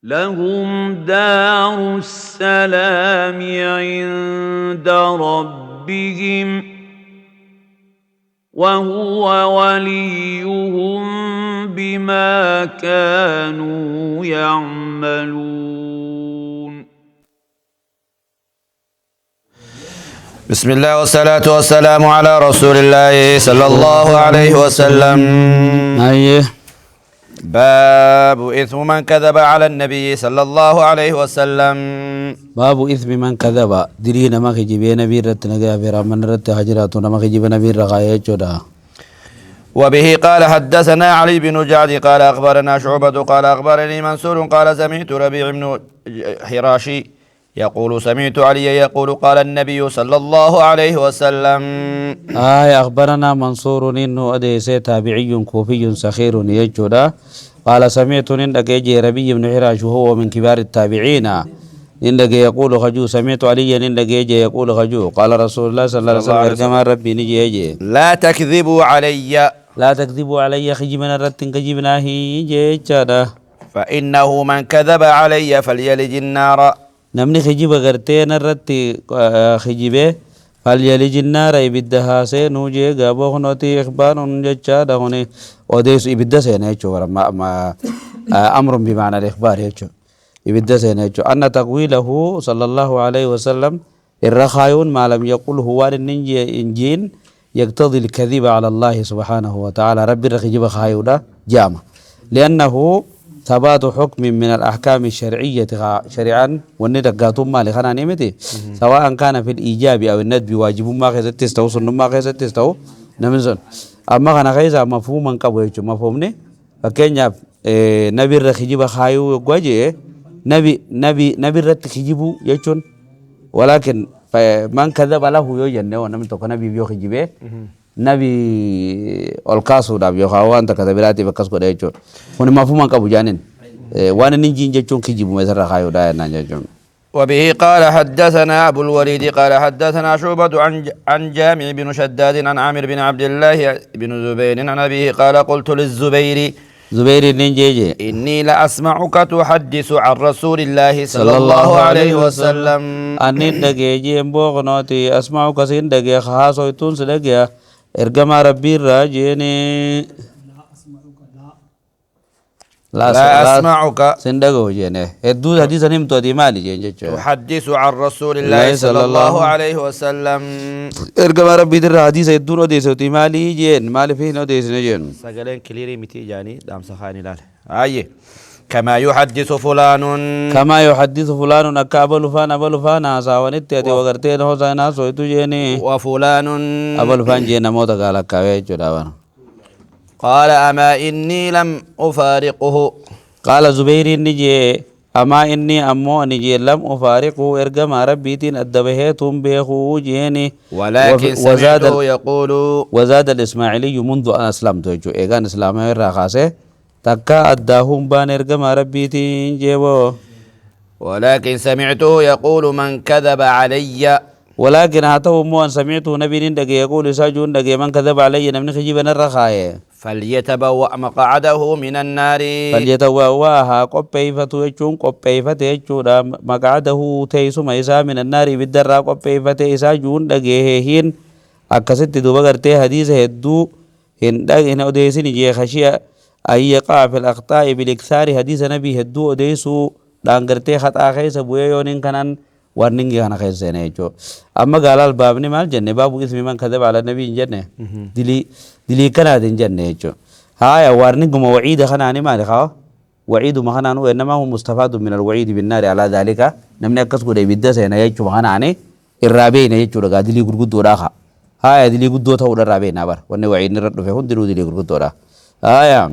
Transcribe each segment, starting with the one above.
لهم دار السلام عند ربهم وهو وليهم بما كانوا يعملون. بسم الله والصلاة والسلام على رسول الله صلى الله عليه وسلم. أيه باب إثم من كذب على النبي صلى الله عليه وسلم. باب إثم من كذب دلينا ما خجيبه نبي رت نجا في رمن رت هجراتنا ما خجيب نبي رغاية جدا. وبه قال حدثنا علي بن جعد قال أخبرنا شعبة قال أخبرني منصور قال سمعت ربيع بن حراشي يقول سمعت علي يقول قال النبي صلى الله عليه وسلم. أخبرنا منصور إنه أديس تابعي كوفي سخير يجودا قال سمعت إن ربيع بن حراش وهو من كبار التابعين إن يقول خجو سمعت علي إن يقول خجو قال رسول الله صلى الله عليه وسلم كما ربي نجي لا تكذبوا علي لا تكذبوا علي خجبنا رتن كجبنا هي جدا فإنه من كذب علي فليلج النار. نمني خجيب غرتين الرتي خجيبه فليلج النار إبدها سينوجي غابو خنوتي إخبار جدا دهوني وديس إبدا سينيچو ما أمر بمعنى الإخبار يچو إبدا سينيچو أن تقويله صلى الله عليه وسلم الرخايون ما لم يقول هو النجي إنجين يقتضي الكذب على الله سبحانه وتعالى ربي رخجيب خايودا جامع لأنه ثبات حكم من الأحكام الشرعية شرعا والندقاتهم ما لخنا نيمتي سواء كان في الإيجاب أو الندب واجب ما خيزت تستو سنة ما خيزت تستو نمزن أما خنا خيزا مفهوما قبويتو مفهومني فكين نبي الرخجيب خايو يقواجي نبي الرخجيبو يجون ولكن من كذب له يوجن ونمتو كنبي بيو خجيبه نبي الكاسو داب يخاوان تكذبلاتي بكسكو دايچو هون مفهوم كابو جانين وانا نينجين جچون كيجيبو مسر خايو دا نانجون. وبه قال حدثنا أبو الوليد قال حدثنا شعبة عن جامع بن شداد عن عامر بن عبد الله بن زبير عن أبيه قال قلت للزبير زبير نينجيجي إني لأسمعك تحدث عن رسول الله صلى الله عليه وسلم. أني دقيجي مبوغنوتي أسمعك سين دقي خاصو يتون سدقيا إرجما ربي راجيني لا أسمعك سندقو جيني الدود حديث نمتو دي مالي جيني تحدث عن رسول الله صلى الله عليه وسلم. إرجما ربي در حديث الدود وديسو دي مالي جين مالي فين وديس نجين سجلين كليري متي جاني دام سخاني لال أيه كما يحدث فلان كما يحدث فلان أكابل فان ساوانيت تيتي وغرتين هو ساينا سويتو جيني وفلان أبل فان جينا موتا قالا كاوي جداوان قال أما إني لم أفارقه قال زبير نجي أما إني أمو نجي لم أفارقه إرقما ربيتين أدبهيتهم بيخو جيني ولكن سمعته يقول وزاد الإسماعيلي منذ أن أسلمت إيقان إسلامي الرخاصة تكا أداهم بان إرقما ربيتين جيبو ولكن سمعته يقول من كذب علي ولكن هاتو مو أن سمعته نبي ندقى يقول ساجون دقى من كذب علي نمن خجيبنا الرخاية فليتبوأ مقعده من النار فليتبوأها قبيفتو يجون قبيفت يجون مقعده تيسو ميسا من النار بالدرا قبيفت إسا جون دقى هين أكست دوبا قرتي حديث هدو هن أديسين جي خشية أن يقع في الأخطاء بالإكثار حديث نبي هدو أديسو دانقرتي خطأ خيس بويونين كانان warningi kana khaysene jo amma galal babni mal janne babu ismi man kadaba ala nabi janne dili kana din janne jo haya warningu maw'id khana ani mal khaw وعيد مخنا انما هو مستفاد من الوعيد بالنار على ذلك نمني كسكو دي بيدا سينا يچو مخنا اني الرابين يچو دغا دلي غرغدو راخا هاي دلي غدو تو الرابين نبر وني وعيد نرد في هون دلي غرغدو را هاي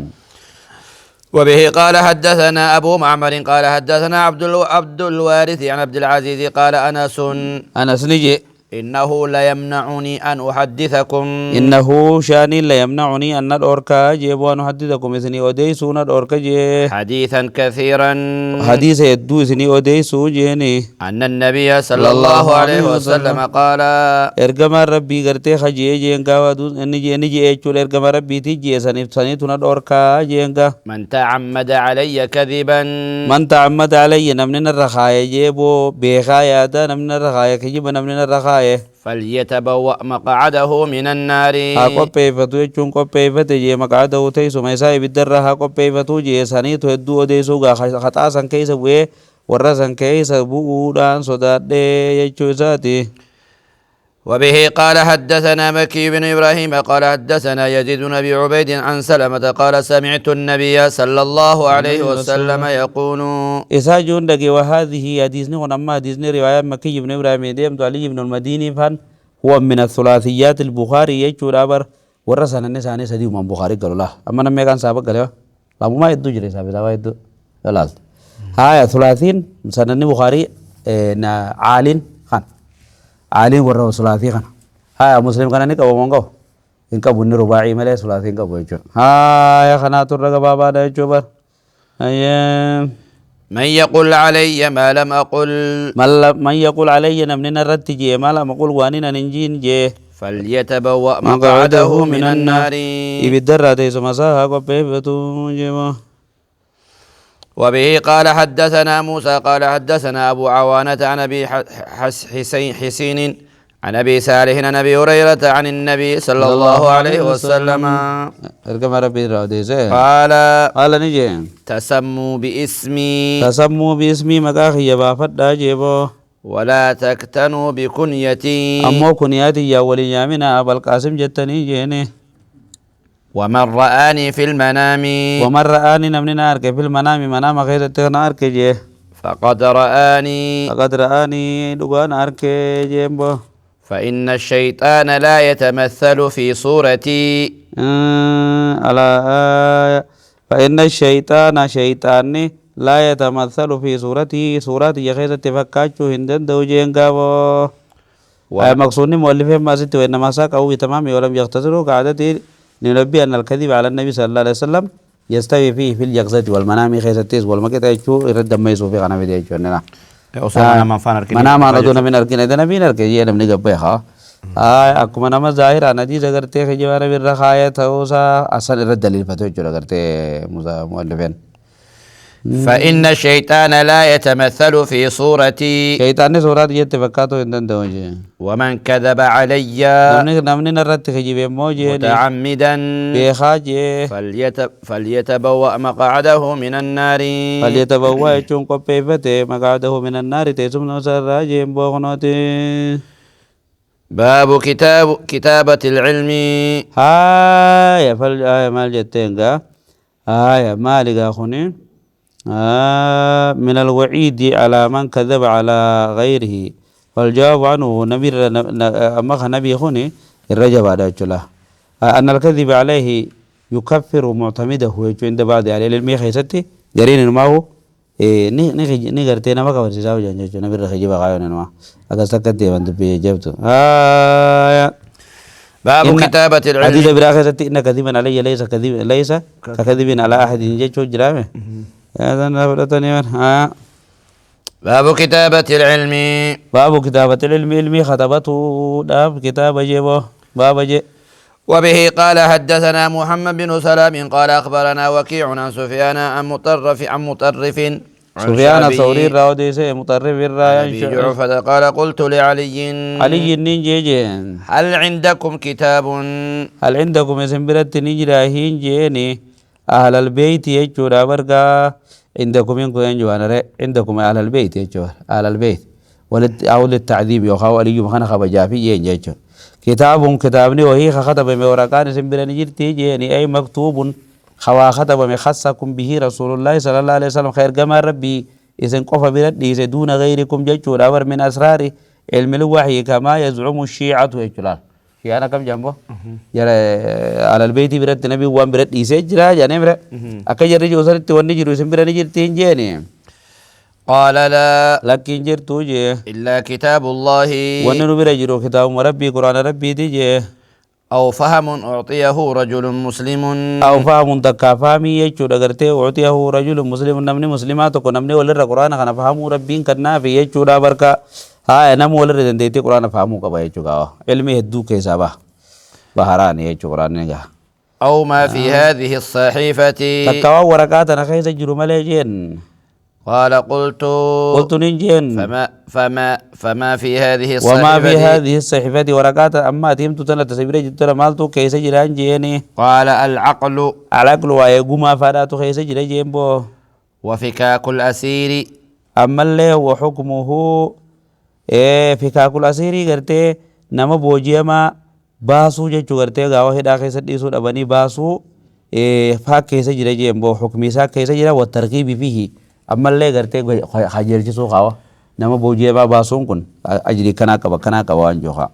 وبه قال حدثنا أبو معمر قال حدثنا عبد الوارث عن عبد العزيز قال أنس نجي إنه لا يمنعني أن أحدثكم إنه شاني لا يمنعني أن الأوركا جيب وأن أحدثكم إثني أوديسون الأوركا جي حديثا كثيرا حديث يدو إثني أوديسو جيني أن النبي صلى الله عليه وسلم قال إرجما ربي قرتي خجي جينغا ودو نجي إيشول إرجما ربي تيجي سنيتنا الأوركا جينغا من تعمد علي كذبا من تعمد علي نمن الرخاية جيبو بيخايا دا نمن الرخاية كجيب نمن الرخاية فليتبوأ مقعده من النار ها قبيفتو يجون قبيفت جي مقعده تيسو ميسا بدر ها قبيفتو جي سانيتو هدو ديسو غا خطا سان كيسا بوه ورا سان كيسا بوودان صداد دي يجو ساتي وبه قال حدثنا مكي بن إبراهيم قال حدثنا يزيد بن أبي عبيد عن سلمة قال سمعت النبي صلى الله عليه وسلم يقول إساجون دقي وهذه حديثني ونما حديثني رواية مكي بن إبراهيم ديم علي بن المديني فان هو من الثلاثيات البخاري يجو رابر ورسنا النساني سديو من بخاري قالوا الله أما نمي كان سابق قالوا لا ما يدو جري سابق يدو لا هاي ثلاثين سنن بخاري عالين خان عالين ورا ثلاثي خان هاي مسلم كان نيك أبو مانغو إنك بني رباعي ملأ ثلاثين كابو يجو هاي خناتور رجع بابا ده يجو بر هاي من يقول علي ما لم أقل من يقول علي نمن الرتجي ما لم أقول وانين ننجين جي فليتبوأ مقعده من النار يبدر هذا سمسا قبيبتو جيما وبه قال حدثنا موسى قال حدثنا أبو عوانة عن أبي حسين عن أبي صالح عن أبي هريرة عن النبي صلى الله عليه وسلم قال نجي تسموا باسمي مكاخي يبافد جيبو ولا تكتنوا بكنيتي أمو كنياتي يا ولي يامنا أبا القاسم جتني جيني ومن رآني في المنام نمني نارك في المنام منام غير تنارك جي فقد رآني لغان نارك جيبو فإن الشيطان لا يتمثل في صورتي فإن الشيطان شيطاني لا يتمثل في صورتي يخيز تفكاچو هندن دو جينغاو مقصودني مؤلفه ما ست وإنما ساقه بتمام ولم يختصره كعادته لنبي أن الكذب على النبي صلى الله عليه وسلم يستوي فيه في اليقظة والمنام خيز التيز والمكت يجو يرد ما يسوفي غنا بدي يجو نلا منام على دون من أركين إذا نبي نركي ينام نجبها أكو منام ظاهر أنا دي زغرتي خجوار بالرخاية توسا أصل الرد دليل فتوى جو زغرتي مؤلفين فإن الشيطان لا يتمثل في صورتي شيطان صورات يتفكاتو إندن دوجي ومن كذب علي نمني نرد خجيب موجي متعمدا بخاجي فليتبوأ مقعده من النار فليتبوأ يچون قبيفته مقعده من النار تيسم نوسر راجي بوغنوتي باب كتابة العلم هاي مال جتينغا هاي مالغا خوني من الوعيد على من كذب على غيره والجواب عنه نبي خوني الرجب على الجلاه أن الكذب عليه يكفر معتمده عند بعض على العلم خيستي جرين ما هو ني غرتينا ما كبر ساو جانجو نبي رخيجي بقايون ما اكسكتي بنت بيجبتو باب كتابة العلم حديث براخستي ان كذبا علي ليس ككذب على احد جيجو جرامه هذا نبرتني باب كتابة العلم علمي خطبته داب كتابة جيبو باب جي وبه قال حدثنا محمد بن سلام قال أخبرنا وكيع عن سفيان عن مطرف سفيان الثوري راودي سي مطرف الراي جعفة قال قلت علي نيجي هل عندكم كتاب هل عندكم اسم برت نجراهين جيني أهل البيت يجورا برغا عندكم ينكو ينجوانا عندكم أهل البيت يجور أهل البيت أو للتعذيب يخاو علي مخانا خبجافي ينجور كتابني وهي خطب مورقان سنبرا نجرتي جيني أي مكتوب خوا خطب مخصكم به رسول الله صلى الله عليه وسلم خير جمال ربي إذن قف بردي دون غيركم ججور أور من أسرار علم الوحي كما يزعم الشيعة يجلال شيعنا كم جنبه يرى على البيت برد نبي وان برد يسجرا جاني برد أكجر رجو سرت ونجر سنبرا نجرتي جيني قال لا لكن جرتو جي إلا كتاب الله وننو برجرو كتاب ربي قرآن ربي دي جي أو فهم أعطيه رجل مسلم أو فهم تكافامي يجو دغرتي أعطيه رجل مسلم نمني مسلمات کو نمني ولر قرآن خنا فهمو ربين كنا في يجو دا بركا ها نم ولر دنديتي قرآن فهمو كبا يجو غا علمي هدو كيسابا بحران يجو قرآن نغا أو ما في هذه الصحيفة تكوا ورقات أنا خيس جرو مليجين قال قلت ننجين فما في هذه وما في الصحيفة هذه الصحيفة ورقات أما تيمتو تنا تسبير جتنا مالتو كيس جران جيني قال العقل علاقل ويقوم فاداتو خيس جران جينبو وفكاك الأسير أما اللي هو حكمه فكاك الأسير قرتي نما بوجيما باسو جيچو قرتي غاوة هدا خيس ديسو دبني باسو فاك كيس جران جينبو حكمي ساك كيس جران والترغيب فيه أما اللي قرتي خجر جسو خاوة نما بوجيما باسون كن أجري كنا كبا أنجوها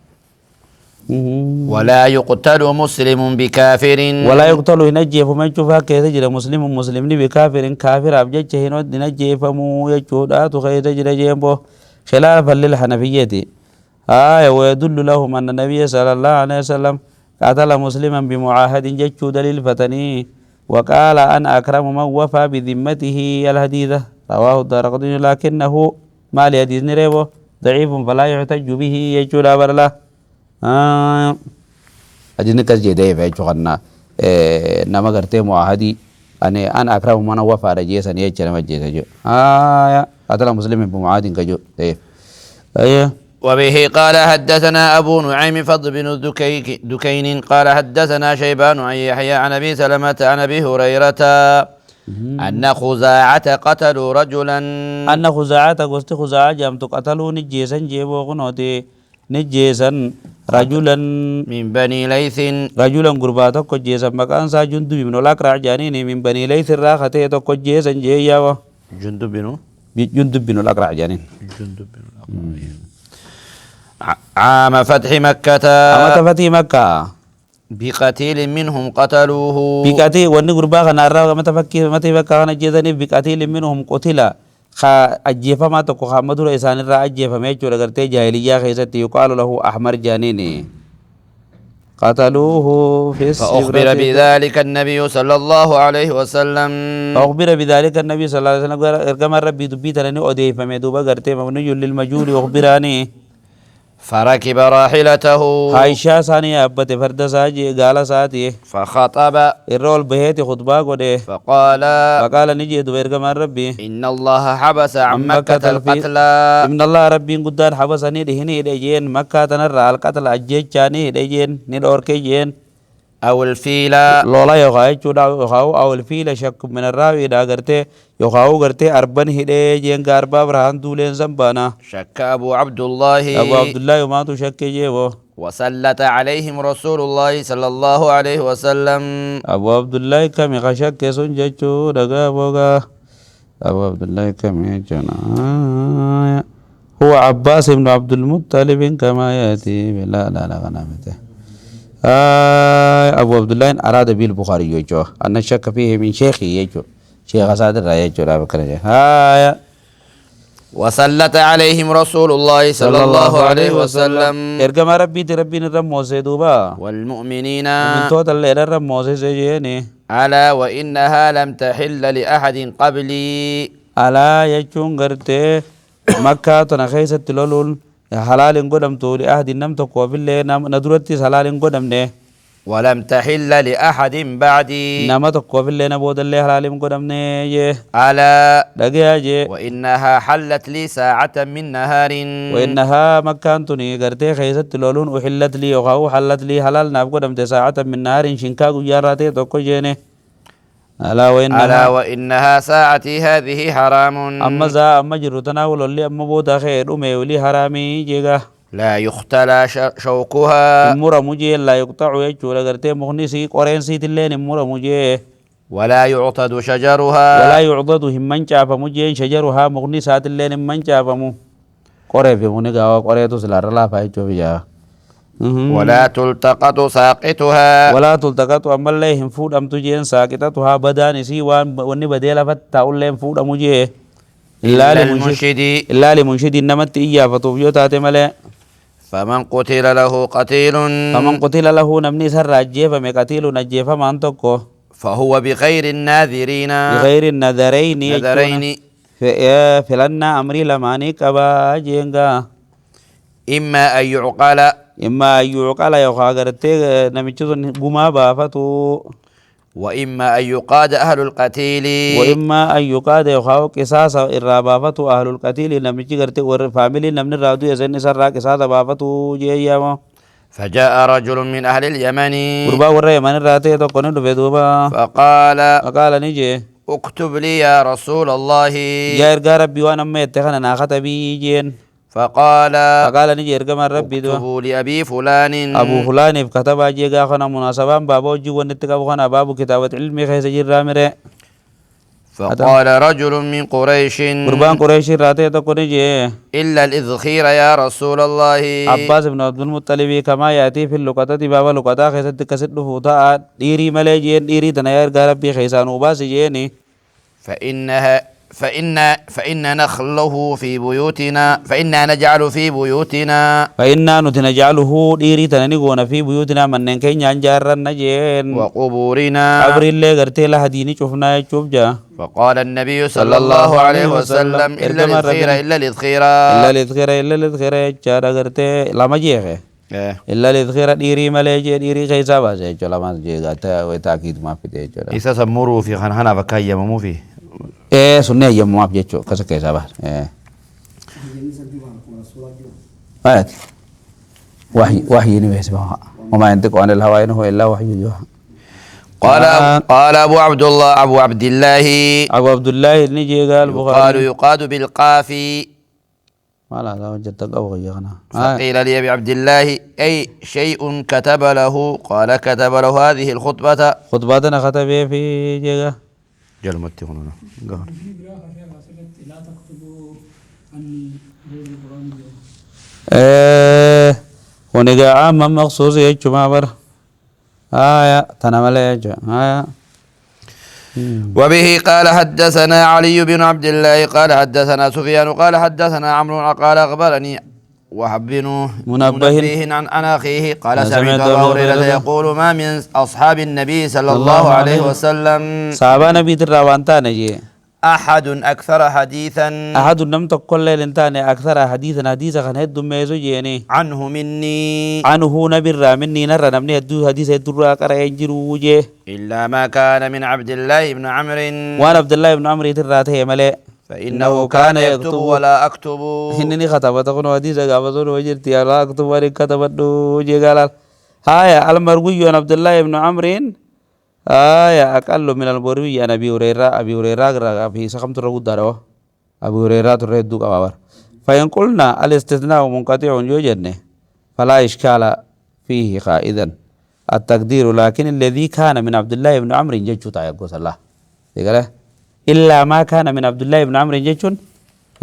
ولا يقتل مسلم بكافر ولا يقتل ينجي فمن شوفها كيف تجري مسلم بكافر كافر أبجد هنا نجي فمو يجود خير تجري جيبه خلافا للحنفية ويدل لهم أن النبي صلى الله عليه وسلم قتل مسلما بمعاهد جد للفتني وقال أنا أكرم من وفى بذمته الحديثة رواه الدارقطني لكنه ما لحديث نريبه ضعيف فلا يحتج به يجود أبرله أجن كذا جدي في شغلنا نما قرتي معاهدي أنا أكره من وفى رجيس أن يجري مجلس جو أتلا مسلم بمعاهد كجو أيه وبه قال حدثنا أبو نعيم فضل بن دكين قال حدثنا شيبان عن يحيى عن أبي سلمة عن أبي هريرة أن خزاعة قتلوا رجلا أن خزاعة قست خزاعة جام قتلوا نجيسا جيبو غنوتي نجيسا رجلا من بني ليث رجلا قرباتا كجيسا مكان سا جندب بن الأقرع جانيني من بني ليث الراختي تو كجيسا جيا جندب بن الأقرع جانين عام فتح مكة مكة بقتيل منهم قتلوه بقتيل وني قربا خنارا متى مكة كان جيدني بقتيل منهم قتلا خا أجيفا ما تكو خامدو رئيسان الرا أجيفا ميجو لغرتي جاهلية خيستي يقال له أحمر جانيني قتلوه في فأخبر بذلك النبي صلى الله عليه وسلم فأخبر بذلك النبي صلى الله عليه وسلم ارقم ربي دبيت لني أدي فميدوبا غرتي مبني للمجهول أخبراني فركب راحلته عائشة ثانية أبت فرد ساجي قال ساتي فخطب الرول بهيتي خطبا قده فقال نجي دوير كمان ربي إن الله حبس عن مكة القتل إن الله ربي قدان حبسني دهني ديجين مكة تنرى القتل أجيج جاني ديجين ندور كيجين أو الفيل لولا يخاي چودا يخاو أو الفيل شك من الراوي دا غرتي يخاو غرتي أربن هدي جين غاربا برهان دولين زنبانا شك أبو عبد الله وما تو شك جيبو وسلط عليهم رسول الله صلى الله عليه وسلم أبو عبد الله كم يخشك يسون جيچو دغا بوغا أبو عبد الله كم يجنا هو عباس بن عبد المطلب كما يأتي لا غنامته أبو عبد الله أراد به البخاري يجوا أن شك فيه من شيخه يجوا شيخ صادر يجوا لا بكرة وسلط عليهم رسول الله صلى الله عليه وسلم إرجع ربي تربي نرم موسى دوبا والمؤمنين من توت الله نرم موسى زيني ألا وإنها لم تحل لأحد قبلي ألا يجون غرتي مكة تنخيسة تلولون حلال قدم تولي أحد نم تقوى بالله ندرتي حلال قدم نه ولم تحل لأحد بعدي نما تقوى بالله نبود الله حلال قدم نه ألا دقيا وإنها حلت لي ساعة من نهار وإنها مكان تني غرتي خيست تلولون أحلت لي وخاو حلت لي حلال ناب قدم ساعة من نهار شنكا جاراتي تقوى جينه ألا وإنها ساعتي هذه حرام أما جرو تناول اللي أما بودا خير أمي ولي حرامي جيغا لا يختلى شوكها مرة مجي لا يقطع يجو لغرتي مغنسي قرين سيت اللين مرة مجي ولا يعضد شجرها ولا يعضد همن شاف مجي شجرها مغنسات اللين من شاف مو قري في منغا قري تسلار لا فايجو بيا ولا تلتقط ساقطها ولا تلتقط أما الله هم فود أم تجين ساقطتها بدان سي وان وني بديلا فتا أولهم فود أمجيه إلا للمنشد إلا لمنشد نمت إياه فتوفيو تاتي ملي فمن قتل له قتيل فمن قتل له نمني سر أجيف مقتيل نجيف ما أنتكو فهو بغير الناذرين بغير النذرين نذرين فلنا أمري لماني كبا جينغا إما أن يعقل إما أن يعقل يوخا غرتي نميچون غما بافتو وإما أن يقاد أهل القتيل وإما أن يقاد يوخا قصاص الرابافتو أهل القتيل نميچي غرتي ور فاميلي نمن رادو يسن سر قصاص بافتو جيياما فجاء رجل من أهل اليمن قربا ور يمن راتي تو كون دبدوبا فقال نيجي اكتب لي يا رسول الله يا إرقى ربي وانا ما يتخنا ناخت بي جين فقال نيجي إرقى من ربي دو اكتبوا لأبي فلان أبو فلان كتب أجيغا خنا مناسبان بابو جيوان نتقب خنا بابو كتابة علمي خيس جير رامره فقال رجل من قريش قربان قريش راتي تو نيجي إلا الإذخير يا رسول الله عباس بن عبد المطلب كما يأتي في اللقطة بابا لقطة خيس تكسد فوتا ديري ملي جين ديري تنير ربي خيسان وباس جيني فإن نخله في بيوتنا فإنا نجعل في بيوتنا فإنا نجعله ديري تنيغون في بيوتنا من نكين ينجر النجين وقبورنا قبر اللي غرتي لحديني شوفنا يشوف جا فقال النبي صلى الله عليه وسلم إلا الإذخير إلا الإذخير إلا الإذخير إلا الإذخير جارا غرتي لما جيخه إلا الإذخير ديري ملي ديري خيسا باسه جلا ما جيغا وتأكيد ما في دي جلا إذا سمروا في خنهنا فكايا مو في سنة يوم ما بيجو كذا كذا بس وحي نبيس بها وما ينطق عن الهوى إن هو إلا وحي يوحى قال أبو عبد الله أبو عبد الله نجي قال يقاد بالقاف ما لا لا وجدت أبو غيرنا فقيل لي أبي عبد الله أي شيء كتب له قال كتب له هذه خطبتنا كتب في جيغا جلمتي هنا لا تكتبوا عني ونجا عام مخصوص يجو ما بر تنمل يجو وبه قال حدثنا علي بن عبد الله قال حدثنا سفيان قال حدثنا عمرو قال أخبرني وهب بن منبه عن أخيه قال سمعت أبا هريرة يقول ما من أصحاب النبي صلى الله عليه وسلم صحابة نبي تراوانتا نجي أحد أكثر حديثا أحد نم تقول لنتاني أكثر حديثا كان هدو ميزو جيني عنه نبر مني نرى نمني هدو حديث هدو راكرا ينجرو جي إلا ما كان من عبد الله بن عمرو وانا عبد الله بن عمرو تراته ملي فإنه كان يكتب ولا أكتب إنني خطبت أكون حديثا قابضون وجرتي لا أكتب ولي كتبت جي قال هايا المروي عن عبد الله بن عمرو أقل من المروي عن أبي هريرة في سخمت الرغد دارو أبي هريرة تريد دوك أبار فإن قلنا الاستثناء منقطع يوجدني فلا إشكال فيه قائدا التقدير لكن الذي كان من عبد الله بن عمرو جيتشو تايقوس الله يقول إلا ما كان من عبد الله بن عمرو جيتشون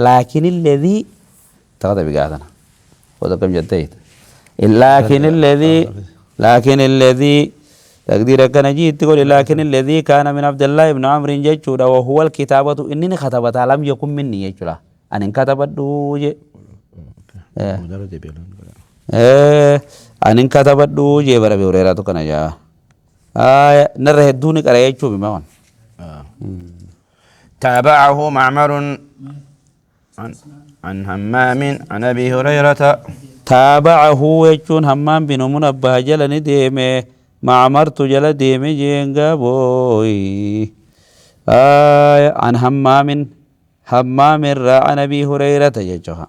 لكن الذي تغضى بقاعدنا وذا كم جديد لكن الذي تقدير كان جيت تقول لكن الذي كان من عبد الله بن عمرو جيتشو وهو الكتابة إنني كتبت لم يكن مني جيتشو أن كتبت دوجي أن كتبت دوجي برا بوريرا تو كنا جا نره دوني كرا جيتشو بماون تابعه معمر عن همام عن أبي هريرة تابعه يجون همام بن منبه جلني ديمه معمر تجل ديمه جينغا بوي عن همام را عن أبي هريرة يجوها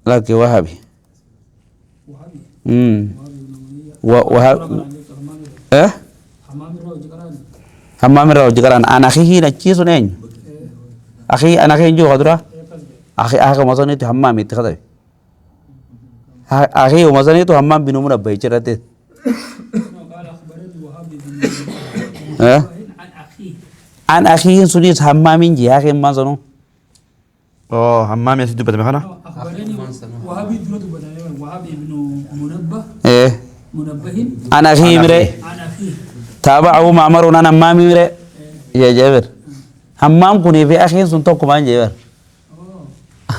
لكن وهبي وهب حمام الرو جكران أنا أخيه نجيس نين أخي أنا أخي جو خدرة أخي مثلا itu حمام itu kata أخي مثلا itu حمام بنومنا بيجرته عن أخيه سنيس حمام جي أخي ما سنو حمام يسدو بتمخنا أخبرني وهابي دلوقتي بدأ وهابي بن منبه منبه أنا أخي مري تابعه معمر أنا همام مره يا جابر همام كوني في أخي سنتو كمان جابر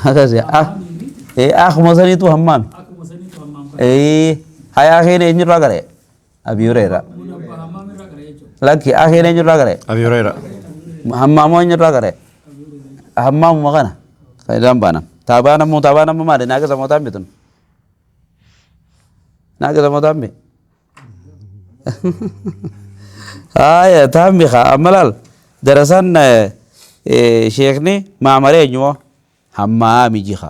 هذا زي أخ مثلا تو همام Aku masani tu hammam kan. هاي أخي نيجي راغره أبي هريرة Muna ba hammam irra kare jechu. لكن أخي نيجي راغره أبي هريرة همام نيجي راغره همام مغنى فإذا بانا تابانا ما مالي ناقص موتام بيتون ناقص موتام بي تامي خا أملال درسان شيخني معمري نيو همامي جيخا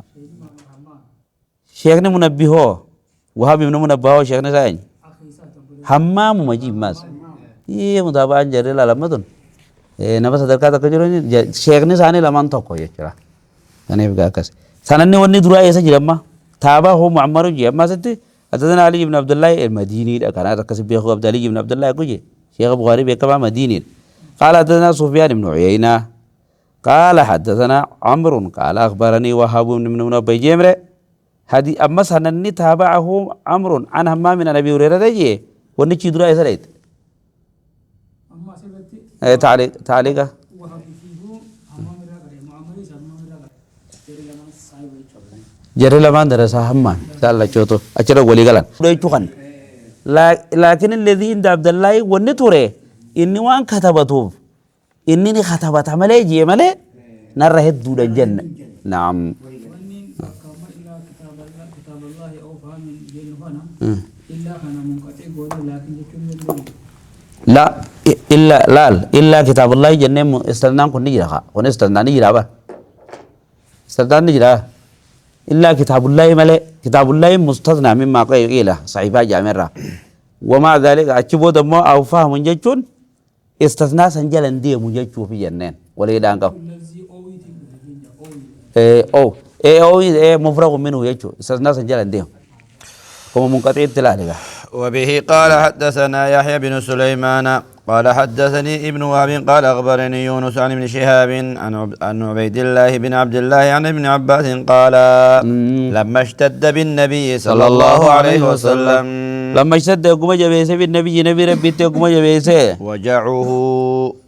شيخني منبهو وهابي من منبهو شيخني ساين همام مجيب ماس متابعة جري لا لمدن نبى صدقات كجورني شيخني ساني لمان توكو يكرا يعني بقى كاس سانني وني درا يسا جرما تابا هو معمر جي ما ستي أتذن علي بن عبد الله المديني كان هذا كسب بيخو عبد علي بن عبد الله كوجي شيخ البخاري بكما مديني قال أتذن سفيان بن عيينة قال حدثنا عمرو قال أخبرني وهاب بن منبه جمر هذه أما سانني تابعه عمرو عن همام من أبي هريرة جي وني درا يسا ريت Amma asirratti تعليق wahabisiifuu hammam irra kare mu'amalis hammam irra kare. Jere lamaan saahiba jechuudha. جري لمان درسا همام سال شوتو أشرا ولي قالن يشوفن لكن الذي عند عبد الله ونتوري إني وان كتبته إني كتبت عملي جي ملي نره الدود الجنة نعم Wanni akkama illaa kitaaballahi oo faamin jennu kana illaa kana munqatee goone laakin jechuun danda'u. لا إلا كتاب الله جنة استثناء كن نجرا كن استثناء نجرا استثناء نجرا إلا كتاب الله ملء كتاب الله مستثنى مما قيل صحيفة جامرة ومع ذلك أشبه دم أو فهم جتون استثناء سنجل انديه مجتشو في جنين ولا يدانكو Lazi ooyitiin ooyi. أو مفرغ منه يجتشو استثناء سنجل انديه كما منقطع التلاله وبه قال حدثنا يحيى بن سليمان قال حدثني ابن وهب قال أخبرني يونس عن ابن شهاب عن عبيد الله بن عبد الله عن ابن عباس قال لما اشتد بالنبي صلى الله عليه وسلم لما اشتد يقوم جبيسه بالنبي نبي ربي يقوم جبيسه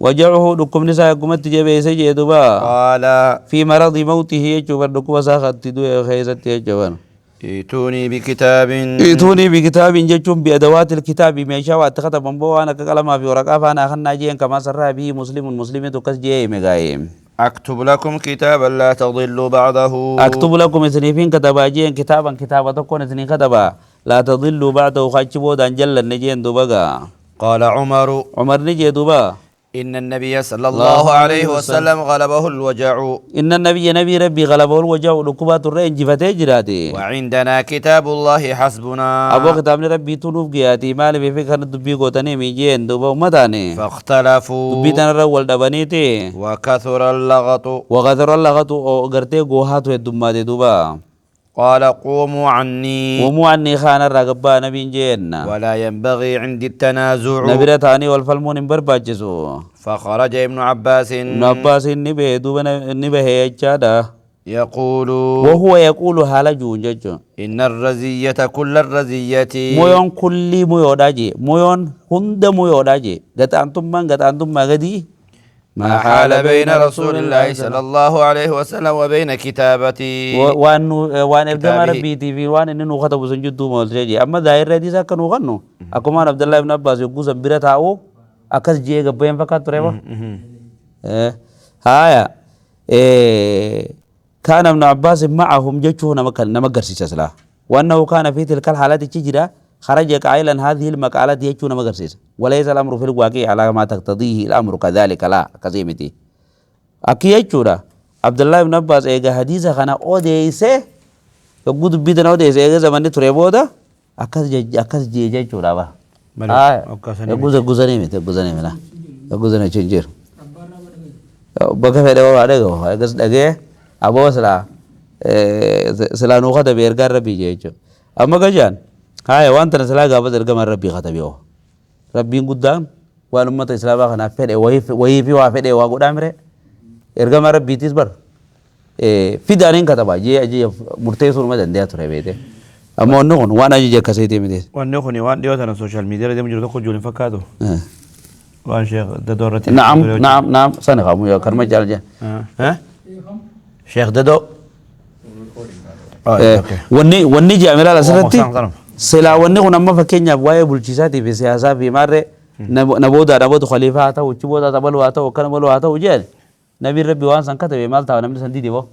وجعه دكم نساء يقوم تجبيسه جدوبا قال في مرض موته يجوبر دكم ساخت دو خيزت يجوبر ائتوني بكتاب جتشم بأدوات الكتاب ميشا واتخذ بمبو أنا كلام في ورقة فأنا أخذنا جين كما سرى به مسلم تكس جي مغايم أكتب لكم كتابا لا تضلوا بعده أكتب لكم اثنين كتابا جين كتابا تكون اثنين كتابا لا تضلوا بعده خاتشبو دانجل النجين دوبا قال عمر نجي دوبا إن النبي صلى الله عليه وسلم غلبه الوجع إن النبي نبي ربي غلبه الوجع لكبات الرئين جفتي جراتي وعندنا كتاب الله حسبنا أبو كتاب ربي تنوف جياتي مالي بفكر دبي قوتني ميجين دوبا ومتاني فاختلفوا دبي تنرول دبانيتي وكثر اللغط غرتي قوهاتو الدمات دوبا قال قوموا عني خان الرقبة نبي جينا ولا ينبغي عندي التنازع نبرة تاني والفلمون برباجسو فخرج ابن عباس نبه دوبا نبه يجادا يقول وهو يقول حالا جونججو إن الرزية كل الرزية مويون كل مويوداجي مويون هند مويوداجي قد أنتم ما غدي ما حال بين رسول الله صلى الله عليه وسلم وبين كتابتي وان ارجم ربي تي في وان انه خطب سنجد مولجي اما ظاهر ردي كانوا غنو اكما عبد الله بن عباس يقول سبرتاو اكس جي غبين فقط ريبا هايا كان ابن عباس معهم جچو نما غرسيس سلا وانه كان في تلك الحالات تجرا خرج قائلا هذه المقالات يجو نما غرسيس وليس الامر في الواقع على ما تقتضيه الامر كذلك لا كزيمتي اكي يجورا عبد الله بن عباس ايغا حديث خنا اوديسه يغود بيدنا اوديسه ايغا زمان تريبودا اكاس جي جورا با يغوز غوزني ملا غوزني چنجير بكا فدوا وادغو ايغس دغه ابو سلا نو خدا بيرغار ربي جيچو اما گجان هاي وانت نسلا غابت ارغم ربي خطبيو ربي قدام والأمة الإسلامية خنا فدي وهي وافدي وقدامره ارغم ربي تسبر في دارين كتبا جي مرتي سور ما دنديا ترى بيته اما نون وانا جي كسيتي ميدي وانه خني وان ديو تنا سوشيال ميديا دي مجرد كو جولين فكادو وان شيخ ددورة نعم نعم نعم سنة خامو يا كرمة جالجة ها شيخ ددو اوكي wanni jaamila asirratti ومسان silaa wanni kun amma fakkeenyaaf waa'ee bulchiisaatii fi siyaasaa fi maarree namoota khaliifaa haa ta'u ciboota tabaluu haa ta'u akkana baluu haa ta'u jedhan nabiin rabbi waan san katabe maal ta'a namni san dide boo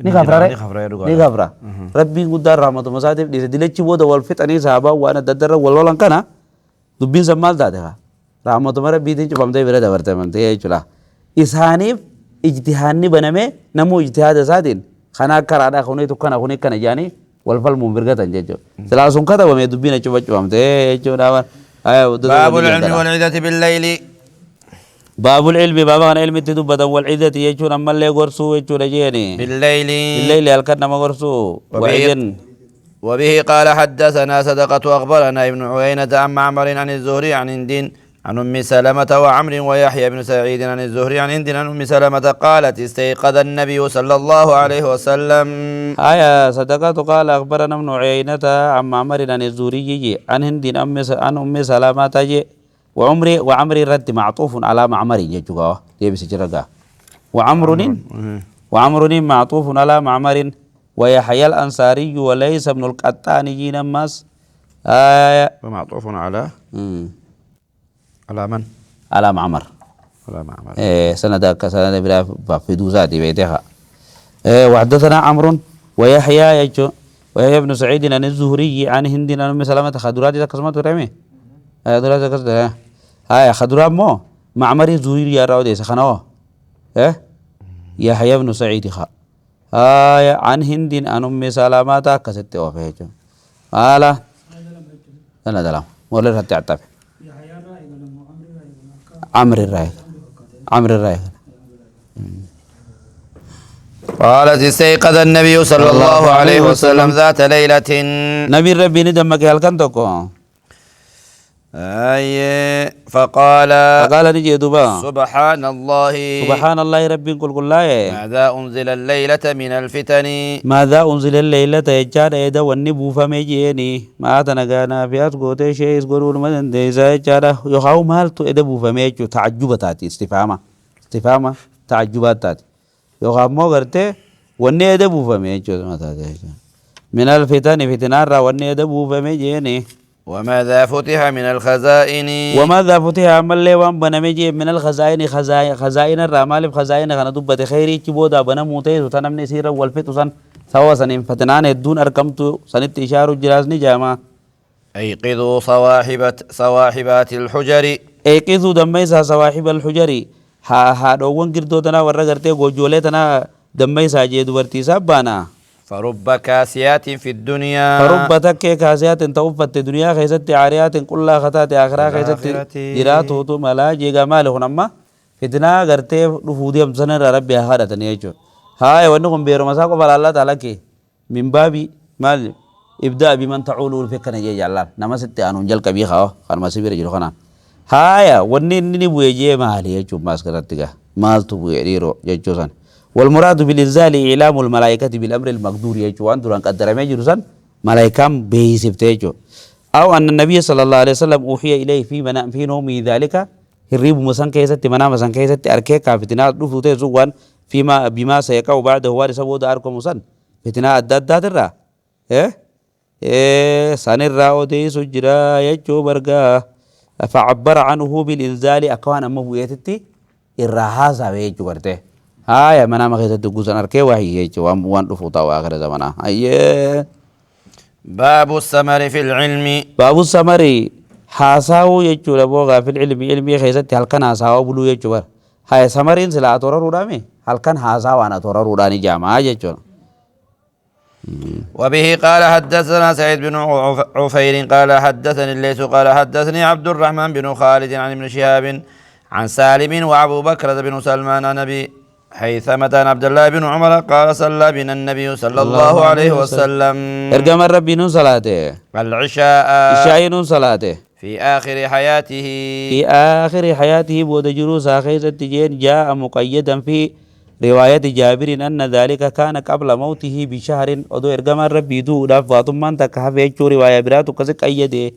ni kafra ni kafra rabbiin guddaan rahmatuma isaatiif dhiise dilachi booda wal fixanii sahabaa waan adda addarra wal lolan kana dubbiin san maal taate haa rahmatuma rabbiitiin cufamtee bira dabartamtee jechuudha isaaniif ijtihaanni banamee namuu ijtihaada isaatiin kana karaadhaa kunii tukkana kunii kana jaanii wal falmuun birgatan jechuudha silaa sun katabame dubbiin achi cufamtee jechuudha باب العلم والعزة بالليل باب العلم بابا كان علم تدبدا والعزة يجون أما اللي قرصو يجون جيني بالليل بالليل الكنا ما قرصو وعين وبه قال حدثنا صدقة أخبرنا ابن عيينة عن معمر عن الزهري عن هند عن أم سلمة وعمر ويحيى بن سعيد عن الزهري عن هند عن أم سلمة قالت استيقظ النبي صلى الله عليه وسلم آية صدقة قال أخبرنا ابن عيينة عن معمر عن الزهري عن هند عن أم سلمة وعمر رد معطوف على معمر يجوا يبس جرجا وعمر معطوف على معمر ويحيى الأنصاري وليس ابن القطان نماس آية ومعطوف على من؟ على معمر على معمر سند بلا في دوزاتي بيتها وحدثنا عمرو ويحيى يجو ويحيى بن سعيد عن الزهري عن هند عن ام سلمة خضرات كسمت رمي خضرات كسد هاي خضرات مو معمر الزهري يا راودي سخنوا يحيى بن سعيد خا هاي عن هند عن ام سلمة كسد وفيجو قال انا دلام ولا حتى عتب عمرو الراي قالت استيقظ النبي صلى الله عليه وسلم ذات ليلة نبي ربي ندمك هلكن توكو فقال نجي دوبا سبحان الله ربي كل لا ماذا أنزل الليلة من الفتن ماذا أنزل الليلة يجار إيدا والنبو فميجيني ما تنغانا في أسقوتي شيء يسقرون مدن ديزا يجار يخاو مالتو إيدا بو فميجو تعجبتاتي استفامة تعجبتاتي يخاو مو غرتي واني إيدا بو فميجو من الفتن فتنار واني إيدا بو فميجيني وماذا فتح من الخزائن وماذا فتح عمل وان بنمجي من الخزائن خزائن الرمال خزائن غنا دبت خيري كبودا بنا موتي تنم نسير والفت سن سوا سن فتنان الدون ارقمت سنت اشار جرازني جاما ايقظوا صواحبات الحجر ايقظوا دميسا صواحب الحجر ها دوون غردودنا ورغرتي غوجولتنا دميسا جيد ورتي سبانا فرب كاسيات في الدنيا فرب تك كاسيات توفت الدنيا خيست عاريات كلها خطات اخرى خيست جرات تو ملا جيغا مال هنما فتنا غرتي دفودي امسن ربي هذا تنيجو هاي ونكم بيرو مساكو بل الله تعالى كي من بابي مال ابدا بمن تعول الفكر يا الله نما ست انجل كبي خا خان ما سبير جلو خنا هاي وني ني بويجي مال يجو ماسكرتيغا مال تو بويريرو يجوسن والمراد بالإنزال إعلام الملائكة بالأمر المقدور يجو أن دران قدر ما يجرسن ملائكة بيسفتيجو أو أن النبي صلى الله عليه وسلم أوحي إليه في نومه ذلك الريب مسان كيست منام مسان كيست أركي كافتنا رفوته زوان بما سيقع بعده وارث بود أركو مسان فتنا أداد دادرا سان الراودي سجرا يجو برغا فعبر عنه بالإنزال أكوان أمه يتتي الرهازة بيجو برته هاي منا ما خيست تقولن أركي وحي يجو وان رفوتا وآخر زمانا باب الثمر في العلم باب الثمر حاساو يجو لبوغا في العلم علمي خيست هل كان حاساو بلو يجو بر هاي ثمرين سلا تورر ودامي هل كان حاساو أنا تورر وداني جامعة يجو وبه قال حدثنا سعيد بن عفير قال حدثني الليث قال حدثني عبد الرحمن بن خالد عن ابن شهاب عن سالم وابو بكر بن سلمان عن ابي حيثمة عن عبد الله بن عمر قال صلى بنا النبي صلى الله عليه وسلم ارجم ربي نون صلاته العشاء نون صلاته في آخر حياته بود جروس آخر التجين جاء مقيدا في رواية جابر أن ذلك كان قبل موته بشهر ودو ارجم ربي دو داف فاطمة تكهف يجو رواية براتو كسك أيده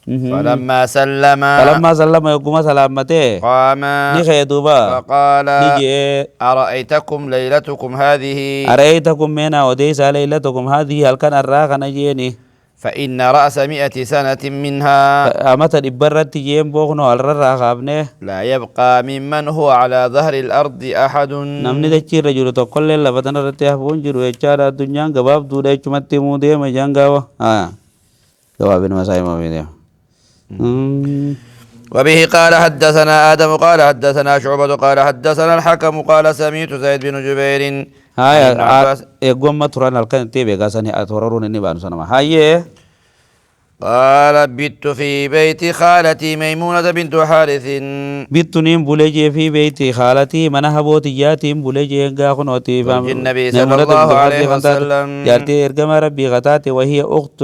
فلما سلم فلما سلم يقوم سلامته قام نخي دوبا فقال نجي أرأيتكم ليلتكم هذه أرأيتكم من أوديس ليلتكم هذه هل كان الراغ نجيني فإن رأس 100 سنة منها أمتا إبرت جيم بوغنو الراغ أبنه لا يبقى ممن هو على ظهر الأرض أحد نمني دچي رجل تقل لبتن رتيه بونجر ويچار الدنيا غباب دوده چمتي مودي مجانغاوا جواب المسائل ما وبه قال حدثنا آدم قال حدثنا شعبة قال حدثنا الحكم قال سمعت زيد بن جبير هاي عن ابن عباس يقوم ما تران الكن تيبي غاسني اتوررون اني بان سنما هاي قال بت في بيت خالتي ميمونة بنت حارث بيتنيم بولجي في بيت خالتي من هبوتياتيم بولجي غاخنوتي زوج النبي صلى الله عليه وسلم جارتي ارغما ربي غتاتي وهي اخت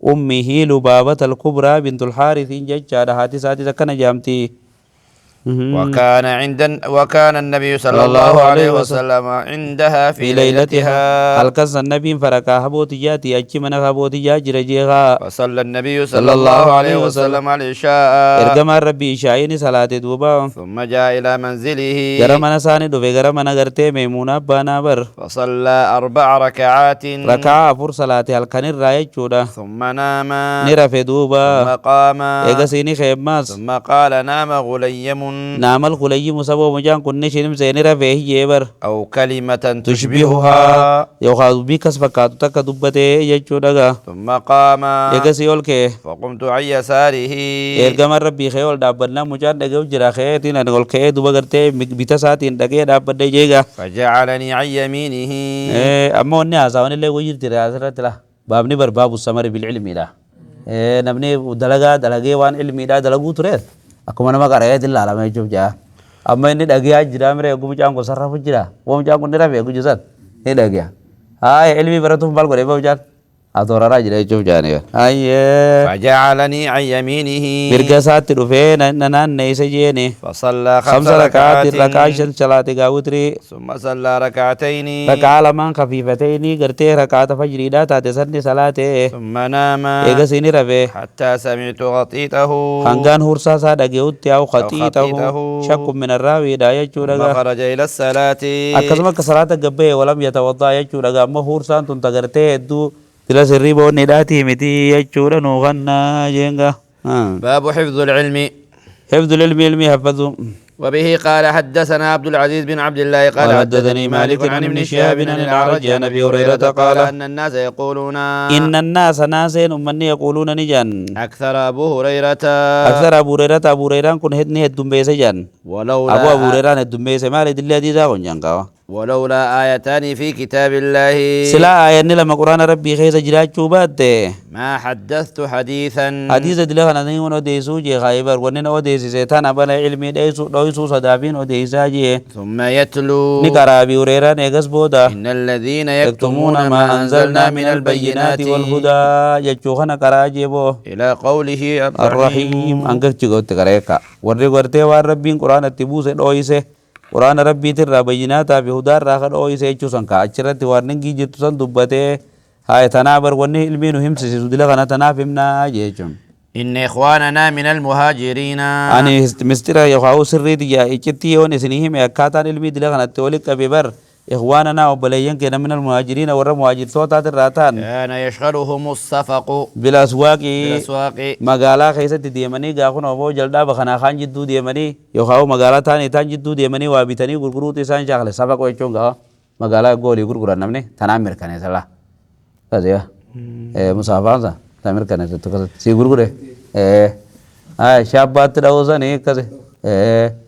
امه لبابة الكبرى بنت الحارث ججا هاتي ساتي سكن جامتي وكان النبي صلى الله عليه وسلم عندها في ليلتها القص النبي فركا هبوتياتي اچي من هبوتيا جرجيغا فصلى النبي صلى الله عليه وسلم على العشاء ارغما ربي شايني صلاه دوبا ثم جاء إلى منزله غرمنا ساني دوبي غرمنا غرتي ميمونة بانا بر فصلى 4 ركعات ركعة فور صلاة الكنير راي چودا ثم نام نرفي دوبا ثم قام اغسيني خيماس ثم قال نام غليم نام الخلي مسبو مجان كن شنم سيني رفيه يبر أو كلمة تشبهها يوخاذ بكس فكاتو تك دبته يچودا ثم قام اغسي ولكه فقمت عن يساره ارغما ربي خيول دابنا مجان دغو جرا خيتين ان ولكه دوبا غرتي بيتا ساتين دغه دابد جيغا فجعلني عن يمينه اما اني اساوني لي ويرتي راسرت لا بابني بر باب السمر بالعلم لا نبني دلغي وان علمي دا دلغو تريت aku mana makar ya dilala me jobja amma ini dagi ajira mere gu jango sarrafu jira wong jango ndira be gu juzat ini dagi ay ilmi baratu bal gore bawjan adora rajira jobja ne ay فجعلني عن يمينه birgasat rufe nan ne sejene فصلى 5 5 ركعات ركعات ركعات salati gawutri ثم صلى ركعتين ركعة لمن خفيفتين غرتي ركعة فجر دا تاتسني صلاته ثم نام ايغسيني ربه حتى سمعت غطيته هنغان هرسا سا دغيوت او خطيته خطيته شك من الراوي دا يچودغا فخرج إلى الصلاة akkasuma akka salaata gabbe walam yatawadda jechuudha amma huursaan tun tagartee hedduu tila sirrii boonni dhaati miti jechuudha nuu kanna jeenga باب حفظ العلم حفظ العلم علمي حفظه وبه قال حدثنا عبد العزيز بن عبد الله قال حدثني مالك عن ابن شهاب عن الأعرج عن أبي هريرة قال أن الناس يقولون إن الناس ناسين أمني يقولون نجان أكثر أبو هريرة أكثر أبو هريرة كن هدني هدوم بيس جان ولولا أبو هريرة هدوم بيس مالي دلي دي زاغن جان قوا ولولا آيتان في كتاب الله سلا آيان لما قرآن ربي خيس جراج شوبات ما حدثت حديثا حديث دلها نانيون وديسو جي خايبر ونن وديسي سيطان أبنا علمي دويسو صدابين وديسا جي ثم يتلو نقرأ أبي هريرة نيغس بودا إن الذين يكتمون ما أنزلنا من البينات والهدى يجوخنا قرأ جيبو إلى قوله الرحيم أنك تقول تقرأيكا ورد ورده واربين قرآن التبوس الأويسة قرآن ربي ترى بينات بهدى راخد أويسة يجوسن كأجرت وارننجي جتوسن دبته هاي تنابر وني المين همسي سودلغنا تنافمنا جيجون إن إخواننا من المهاجرين أنا مسترا يخاو سري ديا إكتي ون سنيهم يكاتان المي دلغنا تولك ببر إخواننا وبليين كنا من المهاجرين ورا مهاجر صوتات الراتان كان يشغلهم الصفق بالأسواق مقالا خيسة ديماني غاخون أبو جلدا بخنا خان جدو ديماني يخاو مقالا تاني تان جدو ديماني وابتاني غرغرو تيسان شاخل صفق ويچونغا مقالا غولي غرغران نمني تنامر كان يسلا كذا مسافانسا تامر كان يسلا سي غرغره شابات داوزاني كذا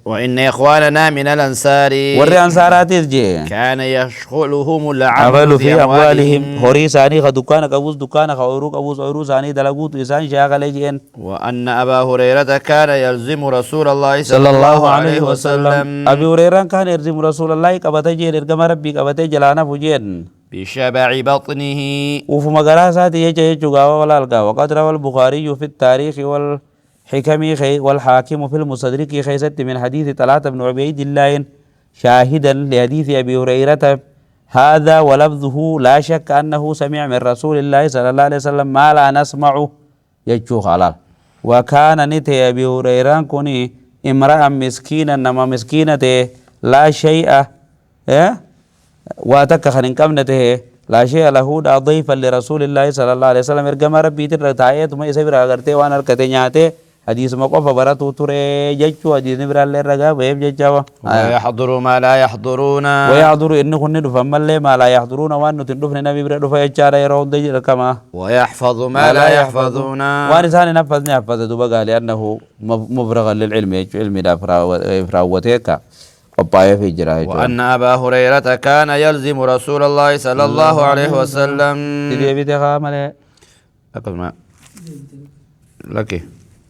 وإن إخواننا من الأنصار ورّي أنصارات جي كان يشغلهم العمل في أموالهم هوري ساني خدكان كابوس دكان خاوروك أبوس أورو ساني دلقوت إنسان شاغل جين وأن أبا هريرة كان يلزم رسول الله صلى الله عليه وسلم أبي هريرة كان يلزم رسول الله كبتي جين إرقم ربي كبتي جلانا فجين بشبع بطنه وفي مقراسات يجي جوغاوا ولا القاوا وقد روى البخاري في التاريخ والحكم والحاكم في المستدرك خيست من حديث طلحة بن عبيد الله شاهدا لحديث أبي هريرة هذا ولفظه لا شك أنه سمع من رسول الله صلى الله عليه وسلم ما لا نسمع يجو خلال وكان نتي أبي هريرة كوني امرأة مسكينة نما مسكينة لا شيء إيه واتك خنين كمنته لا شيء له دا ضيفا لرسول الله صلى الله عليه وسلم ارجما ربي ترتايه ثم يسبر اغرتي وانا ركته نياته حديث مقف براتو تري جچو حديث نبر الله رغا بيب جچوا ويحضر ما لا يحضرون ويحضر ان كن دفمل ما لا يحضرون وان تدفن نبي بر دفا يچار يرون دج كما ويحفظ ما لا يحفظون وان ثاني نفذني حفظ دبا لانه مفرغ للعلم علم دا فراوتك قباية في جراحة وأن أبا هريرة كان يلزم رسول الله صلى الله عليه وسلم تدي بيتي خامله أقل ما لك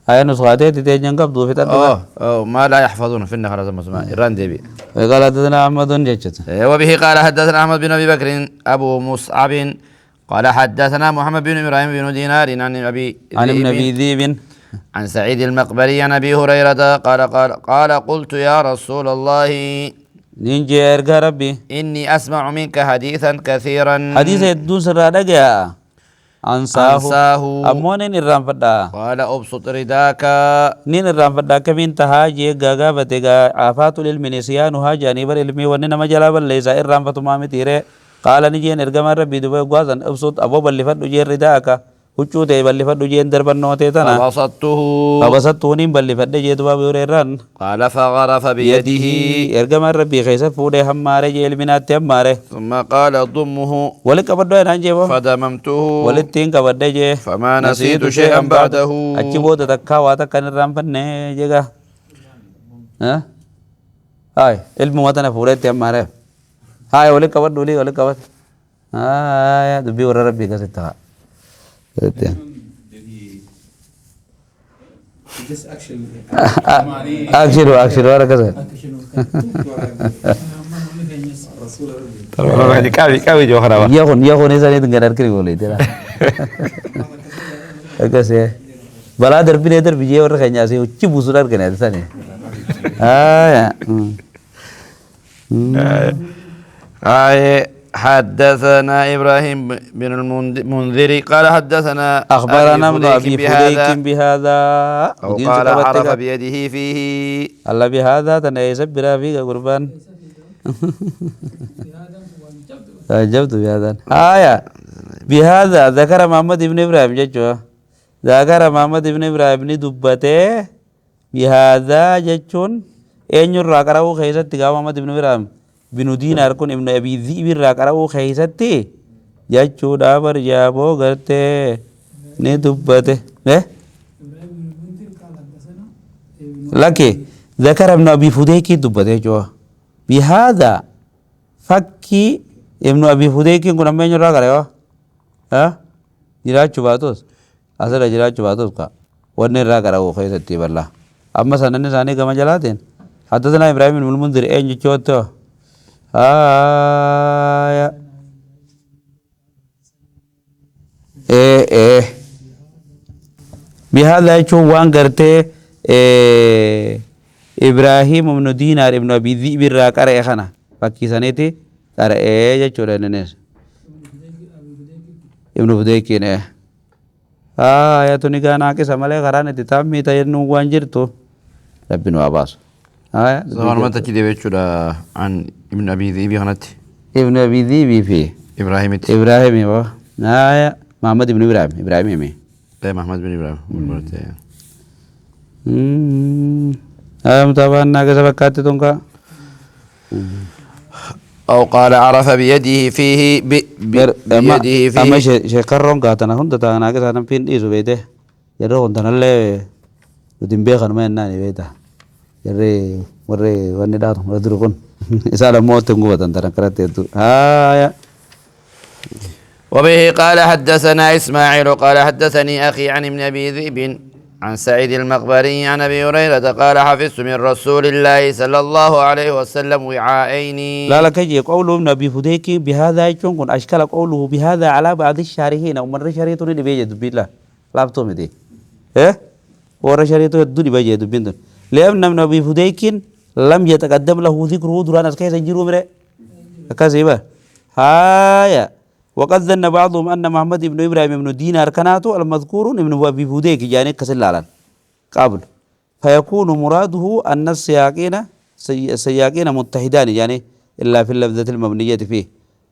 هاي نسخاتي تدي جنقب دو في تدو ما لا يحفظون في النهر هذا مسمى إيران دي بي قال حدثنا أحمد جتت وبه قال حدثنا أحمد بن أبي بكر أبو مصعب قال حدثنا محمد بن إبراهيم بن دينار عن ابن أبي ذئب عن سعيد المقبري عن أبي هريرة قال قلت يا رسول الله نينجي ارغا ربي إني أسمع منك حديثا كثيرا حديث يدون سرا دغيا أنساه أمون نيران فدا قال أبسط رداك نيران فدا كمين تهاجي غاغا بتغا آفات العلم نسيانها جانب العلم وننا مجلاب ليس إرام فتمام تيره قال نيجي ارغا ربي دبا غوازن أبسط أبو بلفد جي رداك huccuu ta'e bal'ifadhu jeen darbannoo ta'e tana qabasattuuniin bal'ifadhe jeetu baabee horeerraan qaala fagarafa biyadihi ergamaan rabbii keessa fuudhee hammaare jee ilminaatti hammaare summa qaala dummuhu wali qabadho jedhaan jeebo fadamamtuhu walittiin qabadhe jee famaa nasiitu shay'an ba'dahu achi booda takkaa waa takka hin irraanfanne jega hay ilmuma tana fuudheetti hammaare hay wali qabadhu lii wali qabad hay dubbii warra rabbii kasitti haa أكشلوا ولا كذا كاوي جو خرابة ياخون إذا نيتنقدر كري ولا يتلا أكاسي بلا دربي نيتر بيجي ورا خنيا سي وشي بوسودار كنا تساني حدثنا إبراهيم بن المنذر قال حدثنا أخبرنا ابن أبي فديك بهذا أو قال عرف بيده فيه الله بهذا تنيسب برا فيك قربان جبت بهذا بهذا ذكر محمد بن إبراهيم جتوا ذكر محمد بن إبراهيم دبته بهذا جتون أين يرى كراو خيسة تجاه محمد بن إبراهيم بن دينار كن ابن أبي ذئب راكراو خيستي جاچو دابر جابو غرتي ندبته لكن ذكر ابن أبي فديك دبته جو بهذا فكي ابن أبي فديك كن أمين راكراو جراچو باتوس أصلا جراچو باتوس کا ورن راكراو خيستي بالله أما سنن ساني كما جلاتين حدثنا إبراهيم بن المنذر أين جوتو بهذا يشوف وان قرتي إبراهيم بن دينار ابن أبي ذئب الراكر إخنا فكي سنتي ترى يشوف لناس ابن فديكين يا توني كان أكيد سمالة خرانة تتامي تيرنو وانجرتو ربنا عباس زمان ما تكيد بيشودا عن ابن أبي ذئب هنت ابن أبي ذئب فيه إبراهيم يبا محمد بن إبراهيم يمي لا محمد بن إبراهيم متابعة ناقص بكاتي تونكا أو قال عرف بيده فيه بيده فيه أما شكرون كاتنا هون تتا ناقص أنا فين إيزو بيته يرون تنالله ودين ما يناني بيته يري وري وندار ودركون إسالة موت تنقوة ترى كرتيتو وبه قال حدثنا إسماعيل قال حدثني أخي عن ابن أبي ذئب عن سعيد المقبري عن أبي هريرة قال حفظت من رسول الله صلى الله عليه وسلم وعاءين لا لك يجي قوله ابن أبي فديك بهذا يكون أشكال قوله بهذا على بعض الشارحين أو مر شريطون اللي بيجد بالله لا بتومدي ورا شريطه الدنيا بيجد بيندن لأن ابن أبي فديك لم يتقدم له ذكره دران أسكيس يجروا مره كذا هايا وقد ظن بعضهم أن محمد بن إبراهيم بن دينار كناتو المذكور ابن أبي فديك يعني كسلالان قبل فيكون مراده أن السياقين متحدان يعني إلا في اللفظة المبنية فيه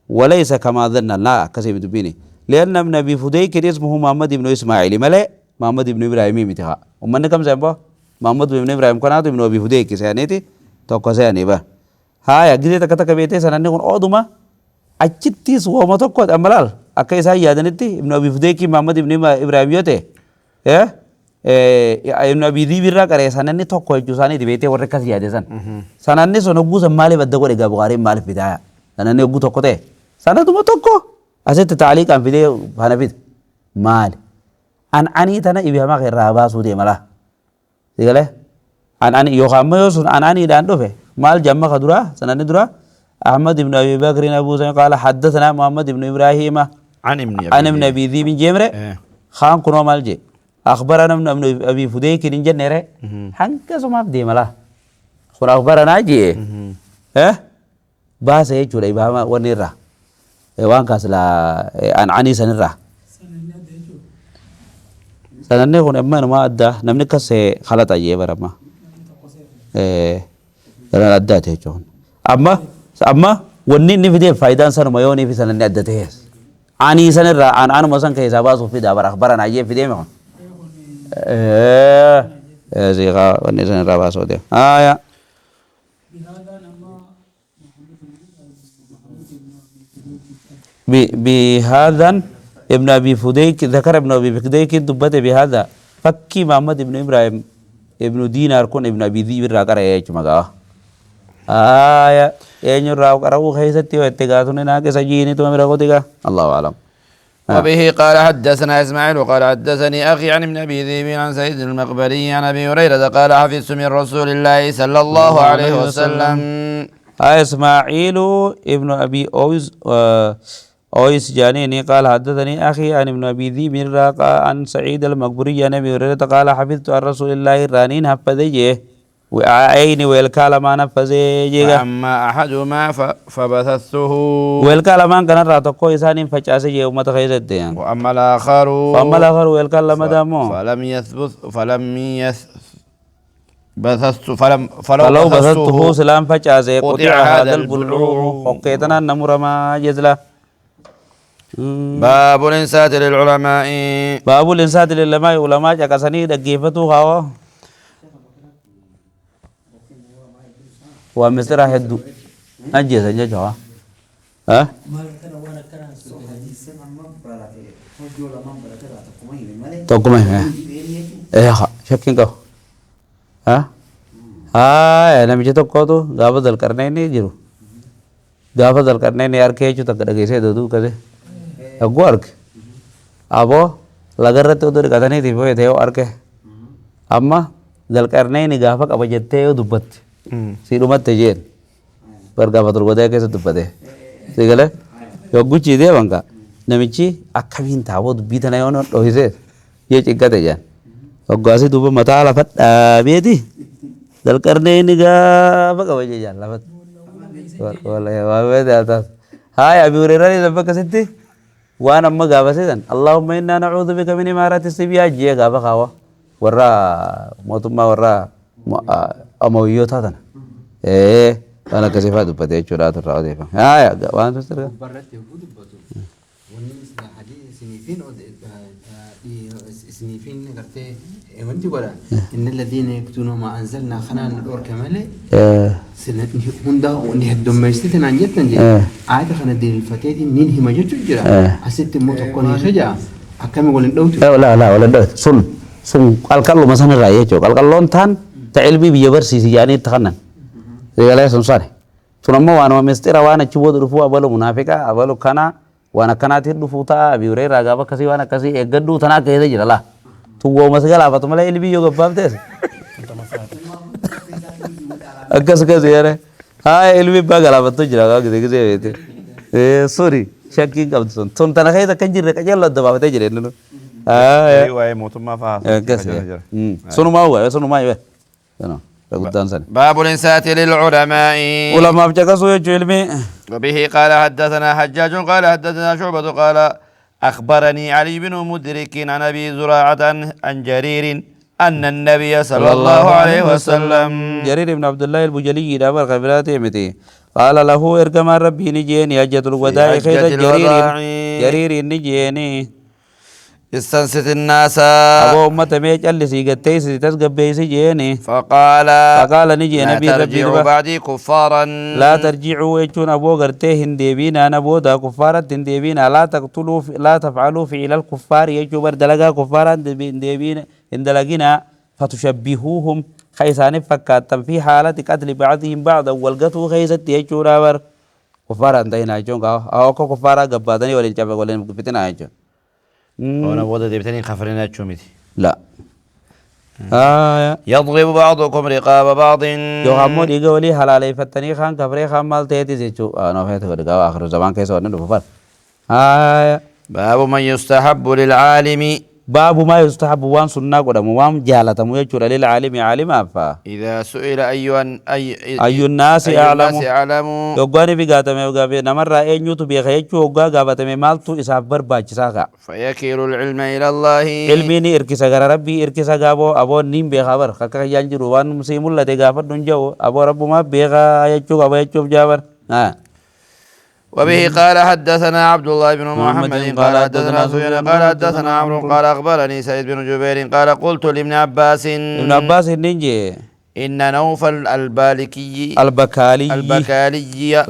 وليس كما ظن لا كسيب دبيني لأن ابن أبي فديك اسمه محمد بن إسماعيل ملأ محمد بن إبراهيم متها ومن كم سبب محمد بن إبراهيم كنات ابن أبي فديك سيانيتي توقع سياني با هاي أجدي تكتك بيتي سنعني كون أودما أجتيس وما توقع أملال أكيد ساي يادنتي ابن أبي فديك محمد بن إبراهيم يوتي ابن أبي ذي برا كره سنعني توقع جوساني دي بيتي وركاس يادسان سنعني سنوبو سمالي بدكو رجع بغاري مال بداية سنعني أبو توقع تي سنة توما توقع أسيت تعليق عن فيديو هنا فيد مال أني تنا إبهام غير رابع سودي ملا تقوله أني يوخام يوسون أني داندو في مال جمع خدرا سنة درا أحمد بن أبي بكر أبو سعيد قال حدثنا محمد بن إبراهيم عن ابن أبي ذئب جمرة خان كنوا مال جي أخبرنا ابن أبي فديك نجن نره هنك سما بدي ملا خور أخبرنا جي باس هي جوري إبهام ونيرة وان كاسلا أني سنرة سنة هون أما ما أدى نمني كسر خلط أيه برما سنة أدى تيجون أما وني نفيد فايدة سنة ما يوني في سنة أدى تيجس أني سنة أنا مثلا كيسابا صوفي دابر أخبارنا أيه في ديمه زيغا وني سنة رابع سودة يا بهذا ابن أبي فديك ذكر ابن أبي فديك دبته بهذا فكي محمد ابن إبراهيم ابن دينار كون ابن أبي ذئب راكر أيه cuma kah ya eenyu rawu keessatti yoo itti gaatuni naa keessa jiini tuma bira qotika Allahu a'lam. وبه قال حدثنا إسماعيل وقال حدثني أخي عن ابن أبي ذئب عن سيد المقبري عن أبي هريرة قال حفظت من رسول الله صلى الله عليه وسلم. إسماعيل ابن أبي أويس جانيني قال حدثني أخي عن ابن أبي ذئب عن سعيد المقبري عن أبي هريرة قال حفظت عن رسول الله رانين حفظه وعيني والكلام نفذه أما أحدهما فبثثه والكلام كان راتقو إسانين فجأسي يوم تخيزت ديان وأما الآخر والكلام دامو فلو بثثته سلام فجأسي قطع هذا البلوغ وقيتنا نمر ما جزله باب الإنسات للعلماء باب الإنسات للعلماء علماء جاكساني دقيفتو خاوة ومثل هدو أجيز جوا ها تقومي إيه شكين كو أنا مجھے تو کو تو غابدل کرنے نہیں جرو غابدل کرنے نہیں یار کہچو تک دگے سے دو کدے اگوارک ابو لگر رتے ادھر کدا نہیں تھی وہ تھے اور کے اما دل کرنے نہیں غافق اب جتے دبت سیرومت تجین پر غابدل کو دے کے دبتے سیگلے yo gucci de bangka namichi akabin tawo dubita na yono do hise ye cigate jan ogasi duba mata la fat beti dal karne ni ga baka waje jan la fat wala wa beda atas hay abi hurairah ni dabba kasitti wa namma ga basidan allahumma inna na'udhu bika min imarati sibiya je ga baka wa warra motuma warra amawiyota tan أنا كسيفات بدي شرات الرادي فا يا وأنت ترى برت يهود بدو ونسمع حديث سنيفين أو سنيفين قرتي وانت ولا إن الذين يكتمون ما أنزلنا خنان الأور كمالة سنة هندا ونهدم مجلسنا عن جتنا عاد خنا دين الفتاة نين هم جت الجرا حسيت موت كوني خجا أكمل ولا دوت لا ولا دوت سن الكلام مثلا رأيه جو الكلام تان تعلمي بيجبر سيسي يعني تخنن segala sonsare tunammo wano mestira wana chibodu rufu abalu munafika abalu kana wana kana tir rufu ta biure raga ba kasi wana kasi egadu tana kayde jirala tuwo masgala ba tumala ilbi yoga babtes akas kasi yare ha ilbi bagala ba to jiraga gide gide sorry shakki gabson ton tana kayda kanjire kajalla da babate jire no ايوه موتما فاس sunu ma we باب الإنسات للعلماء علماء بجكسو يجلمي وبه قال حدثنا حجاج قال حدثنا شعبة قال أخبرني علي بن مدرك عن أبي زراعة عن جرير أن النبي صلى الله عليه وسلم جرير بن عبد الله البجلي دابر خبراته متي قال له ارجم ربي نجيني حجة الوداع خير حجة الوداع جرير نجيني استنست الناس أبو أمة ميج اللي سيقتي ستسقب بيسي جيني فقال نجي لا نبي ربي ترجعوا بعدي كفارا لا ترجعوا يجون أبو غرتي هنديبين أنا بودا كفارة هنديبين لا تقتلوا لا تفعلوا فعل الكفار يجو بردلقا كفارا هنديبين هندلقنا فتشبهوهم خيسان فكاتا في حالة قتل بعضهم بعضا والقتو خيست يجو رابر كفارا انتهينا يجون أو كفارا قبادني ولين جابك ولين بتنا يجون وانا بودا ديبتني خفرنا تشوميتي لا يضرب بعضكم رقاب بعض جو همو ديگه ولی حلالی فتنی خان کفری خان مال تهتی زیچو آنو فیت خود گاو آخر زمان کیسا ونن دو بفر باب من يستحب للعالم باب ما يستحب وان سنة قدام وان جالة ميجور للعالم عالم أفا إذا سئل أي الناس أعلم أعلم يوغاني في غاتم يوغابي نمر رأي نيوتو بيخيجو يوغا غابتم مالتو إسافبر باجساقا فيكيل العلم إلى الله علميني إركسا غر ربي إركسا غابو أبو نيم بيخابر خاكا ينجر وان مسيم الله تغافر دنجو أبو ربو ما بيخا يجو أبو يجو جابر وبه قال حدثنا عبد الله بن محمد قال حدثنا سفيان قال حدثنا عمرو قال أخبرني سعيد بن جبير قال قلت لابن عباس ابن عباس نينجي إن نوفل البالكي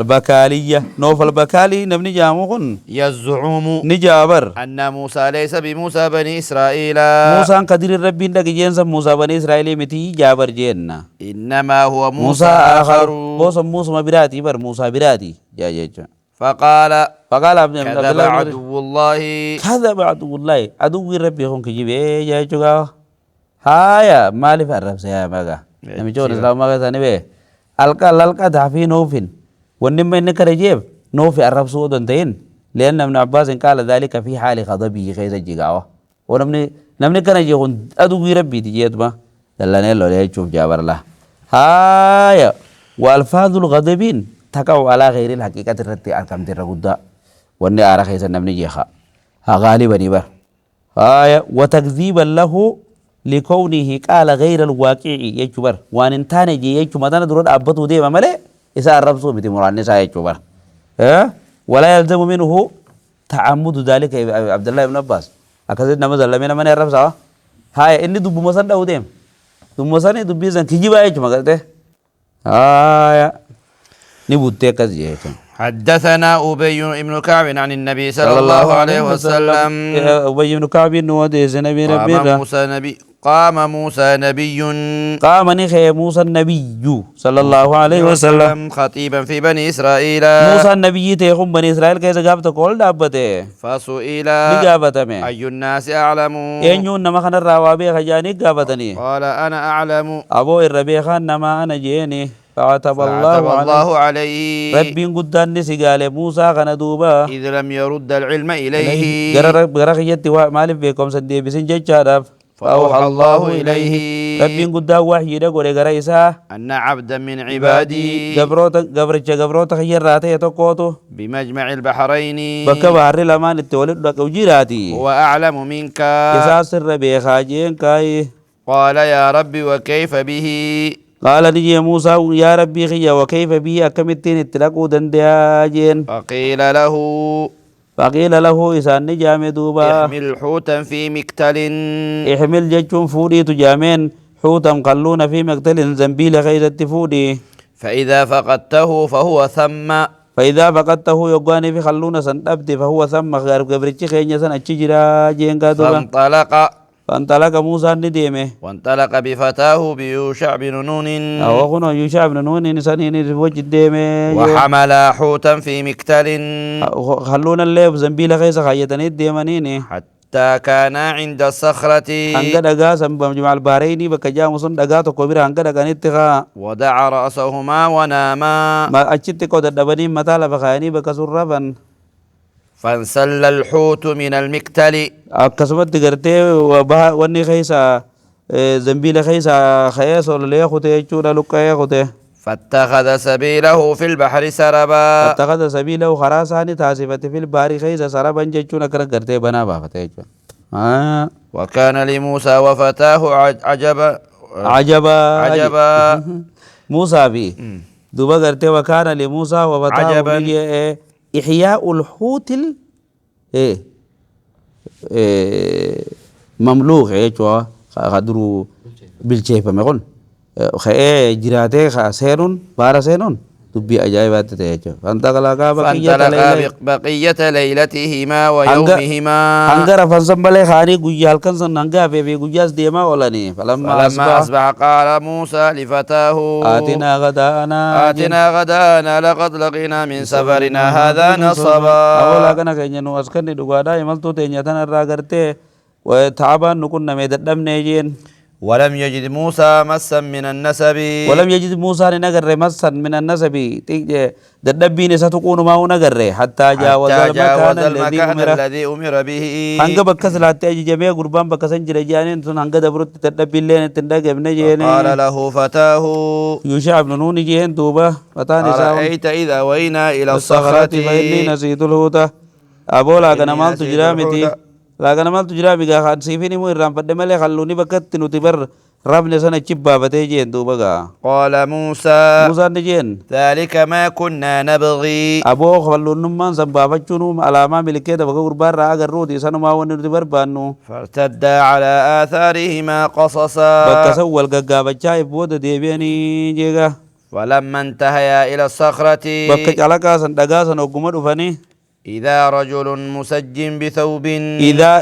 البكالية نوفل البكالي نبني جاموخن يزعم نجابر أن موسى ليس بموسى بني إسرائيل موسى قدر ربي ندق جينسا موسى بني إسرائيل متي جابر جينا إنما هو موسى آخر موسى براتي بر موسى براتي جا فقال كذب عدو الله كذب عدو الله عدو ربي هون كجيبه يا جوغا هايا مالي فرب سيا مغا نمي جون اسلام مغا ثاني به القا دافي نوفين ونما انك رجيب نوفي الرب سودن تين لان ابن عباس قال ذلك في حال غضبه خيز جيغاوا ونمني كان يجون عدو ربي تجيت ما دلنا لو يشوف جابر الله هايا والفاظ الغضبين تقع على غير الحقيقة التي أحكم ترغدا واني أرى خيسا نبني جيخا غالبا نبر وتكذيبا له لكونه قال غير الواقع يجبر وان انتاني جي يجو مدانا درون أبطو ديما ملي إسا الربصو بتي مرانسا يجبر ولا يلزم منه تعمد ذلك عبد الله بن عباس أكذب نمز الله من الربصا هاي إني دب مسان داو ديم دب مسان دب بيزان كجيبا يجو مغلته نبوتك زيتون حدثنا أبي بن كعب عن النبي صلى الله عليه وسلم أبي بن كعب نوديز نبي قام موسى نبي نخي موسى النبي صلى الله عليه وسلم خطيبا في بني إسرائيل موسى النبي تيخم بني إسرائيل كيسا قابت قول دابته فسئل أي الناس أعلم ينجون نما خان الروابي خجاني قابتني قال أنا أعلم أبو الربيع خان نما أنا جيني فعتب الله عليه ربي قدان نسي قال موسى خان دوبا إذ لم يرد العلم إليه غرق يتي مالف بكم سندي بسن جيشارف فأوحى الله إليه ربي قدان وحي دقول غريسا أن عبدا من عبادي قبرت خير راتي يتقوتو بمجمع البحرين بك بحر الأمان التولد لك وجيراتي وأعلم منك إساس الربي خاجين كاي قال يا ربي وكيف به قال نجي موسى يا ربي خيا وكيف به أكمتين اتلقوا دندياجين فقيل له إسان نجام دوبا احمل حوتا في مكتل احمل ججون فودي تجامين حوتا قلون في مكتل زنبيل خيزة فودي فإذا فقدته فهو ثم يقاني في خلون سنتبت فهو ثم غير قبرتش خيني سنة تجرا جين قادوبا فانطلق موسى نديمه وانطلق بفتاه بيوشع بن نون أو يوشع بن نون إنسانين وجد ديمه وحمل حوتا في مكتل خلونا الليب زنبيل خيسا خيطاني ديمانين حتى كان عند الصخرة هنگا دقا سنبام جمع الباريني بكجا مصن دقا تقبير هنگا دقا نتخا ودع رأسهما وناما ما أجت قد دبني متالا بخياني بكسرفا فانسل الحوت من المكتل أكسبت تقرتي واني خيسا زنبيل خيسا خيس ولا ليخوتي يجونا لقا يخوتي فاتخذ سبيله في البحر سربا فاتخذ سبيله خراساني تاسفت في البحر خيسا سربا جيجونا كرن قرتي بنا بافتي وكان لموسى وفتاه عجبا عجبا عجبا موسى بي دوبا غرتي وكان لموسى وفتاه عجبا. إحياء الحوت إيه إيه مملوك إيه شو خدرو بالشيء فمقول خير جراته خاسرون بارسينون تبي أجايبات تيجو فانتقلقا بقية ليلتهما ويومهما هنگا رفنسن بله خاني گويال كنسن هنگا في گوياس ديما ولاني فلما أصبح قال موسى لفتاه آتنا غدانا لقد لقينا من سفرنا هذا نصبا أولا كنا كينيا نو أسكن دوغادا يملتو تينيا تنا راغرتي وتعبان نكون نميددم نيجين ولم يجد موسى مسا من النسب ولم يجد موسى نغر مسا من النسب ددبين ستكون ما نغر حتى جاوز المكان الذي أمر به هنگا بكس لاتي جميع قربان بكسن جرجانين سن هنگا دبرت تدبين لين تندق ابن جين قال له فتاه يوشع بن نون جين توبة فتاني أرأيت إذا وينا إلى الصخرة فإني نسيت الهوتا أبولا كان مال تجرامتي لكن مال تجرامي قاعد سيفيني مو الرام فد ملي خلوني بكت نتبر ربنا سنة چبا بتيجين توبة قال موسى نجين ذلك ما كنا نبغي أبو خلون نمان سبابا چونو علامة ملكة دبقى قربان راق الرودي سنو ما ونرتبر بانو فارتدا على آثارهما قصصا بكسو والقاقابا چايف بود ديبيني جيغا ولما انتهيا إلى الصخرة بكا چالكا سندقا سنوكما دفني إذا رجل مسجن بثوب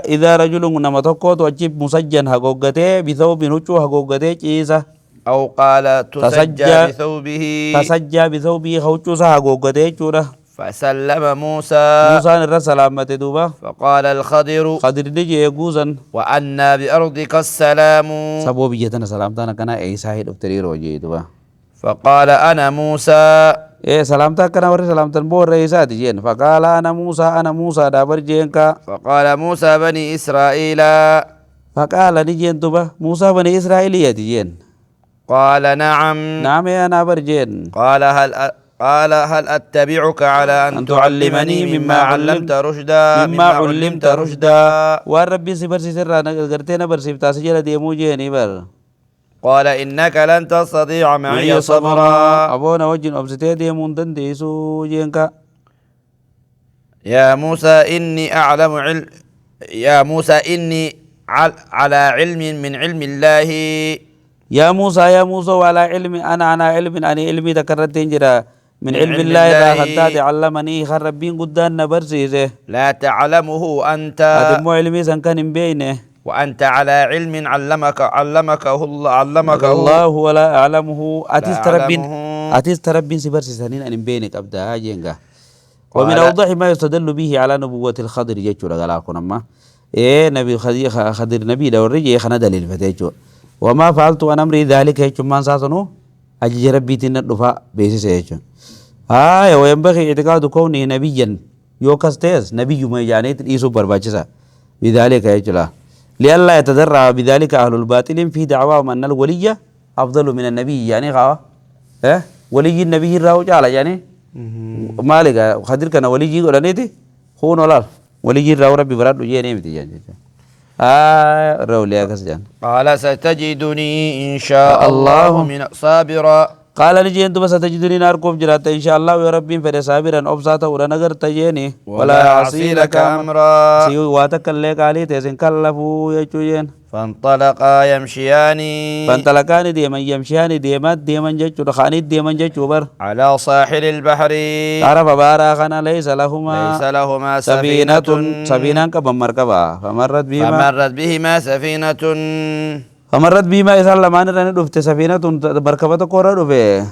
إذا رجل نما tokkotu achi musajjan hagoggate بثوب huccuu hagoggate ciisa أو قال تسجى بثوبه بثوبه huccuusa hagoggate jechuudha فسلم موسى irra salaamate duuba فقال الخضر خضرni jee guusan وأنا بأرضك السلام saboo biyya tana salaamtaan akkana eeysaa hidhoftaniiroo jee duuba فقال أنا موسى سلامتا كنا وري سلامتا بور رئيسات جين فقال أنا موسى دابر جينكا فقال موسى بني إسرائيل فقال نجين تبا موسى بني إسرائيل يتجين قال نعم يا نابر جين قال هل أتبعك على أن تعلمني مما علمت رشدا والرب سبر سرانا غرتنا برسيب تاسجل ديمو جيني بر قال إنك لن تستطيع معي صبرا أبونا وجن أبستي ديمون دنديسو جينكا يا موسى إني على علم من علم الله يا موسى وعلى علم أنا علمي تكررتين جرا من علم الله لا حتى علمني خربين قدان نبرسيسه لا تعلمه أنت أدمو علمي سنكن بينه وأنت على علم علمك الله ولا أعلمه أتستربين سبرسي سنين أن بينك أبدا جينغا ومن أوضح ما يستدل به على نبوة الخضر جيتشو لغلاكو نما نبي خضر نبي دوري جي خنا دليل فتيتشو وما فعلت أن أمري ذلك هيتشو من ساسنو أجي ربي تندفع بيسيس هيتشو وينبغي اعتقاد كونه نبيا يوكستيز نبي ما يعني تيسو برباچسا بذلك هيتشو لئلا يتذرع بذلك أهل الباطل في دعواهم أن الولي أفضل من النبي يعني ولي النبي الراو جعل يعني مالك خدر كان ولي ولا نيتي خون ولا ولي الراو ربي براد يجي نيمتي يعني راو ليا كسجان قال ستجدني إن شاء الله من صابرا قال نجي انتم ستجدني ناركم جرات ان شاء الله يا ربي فر صابرا ابساطا ولا نغر تجيني ولا يعصي لك امرا سي واتك لك علي تسن كلفو يجوين فانطلقا يمشيان ديما جچو خاني ديما جچو بر على ساحل البحر عرف بارا خنا ليس لهما سفينة كبمركبا فمرت بهما سفينة فمرت بما إسال لمان راني دفت سفينة مركبة كورا دفه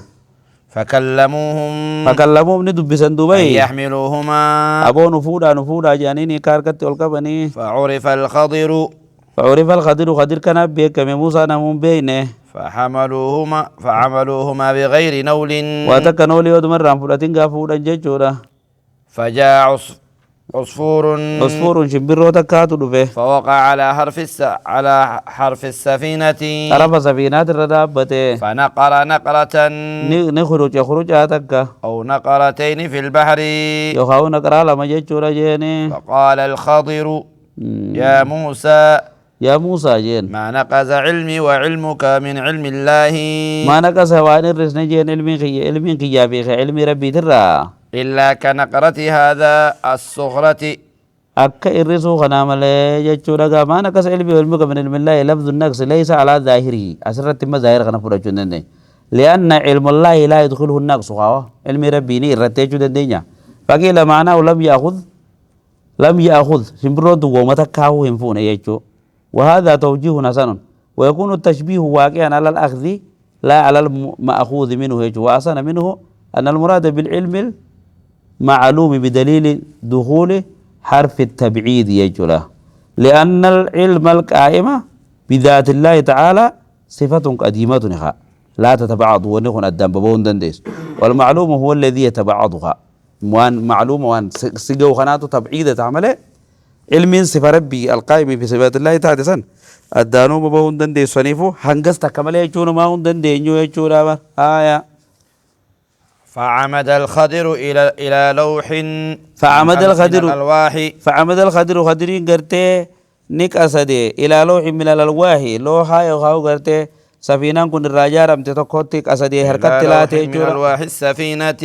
فكلموهم ندبسن دبي يحملوهما أبو نفودا جانيني كاركت والكبني فعرف الخضر خضر كان بيك موسى نمون بينه فعملوهما بغير نول واتك نولي ودمر رامفلاتين غافودا جيجورا فجاء عصفور شمبرو تكاتو دفه فوقع على حرف السفينة عرف سفينات الردابة فنقر نقرة نخرج آتك أو نقرتين في البحر يخاو نقرا لما جيجورا جيني فقال الخضر يا موسى يا موسى جين ما نقص علمي وعلمك من علم الله ما نقص وان الرسن جين علمي كي علمي ربي ترى إلا كنقرة هذا الصخرة أكا الرسو خنام لي جتشورا ما نقص علمي وعلمك من علم الله لفظ النقص ليس على ظاهره أسرت ما ظاهر خنا فرجون لأن علم الله لا يدخله النقص علم ربي ني رتيجو الدنيا فقيل معناه لم يأخذ سمبرود ومتكاو ينفون يجو وهذا توجيه حسن ويكون التشبيه واقعا على الأخذ لا على المأخوذ منه يجو وأصلا منه أن المراد بالعلم المعلوم بدليل دخول حرف التبعيد يجو له لأن العلم القائمة بذات الله تعالى صفة قديمة لا تتبعض ونكون الدم ببون دندس والمعلوم هو الذي يتبعضها وان معلومة وان سجوا خناتو تبعيدة تعمله علم صفة ربي القائم في صفات الله تعالى سن الدانو ببون دندس فنيفو هنجس تكمله يجون ما هون دندينيو يجون آية فعمد الخضر إلى لوح فعمد الخضر من الألواح فعمد الخضر خضرين قرتي نك أسدي إلى لوح من الألواح لوحة يخاو قرتي سفينة كن الرجال أم تتوقتك أسدي حركة تلاتي من ألواح السفينة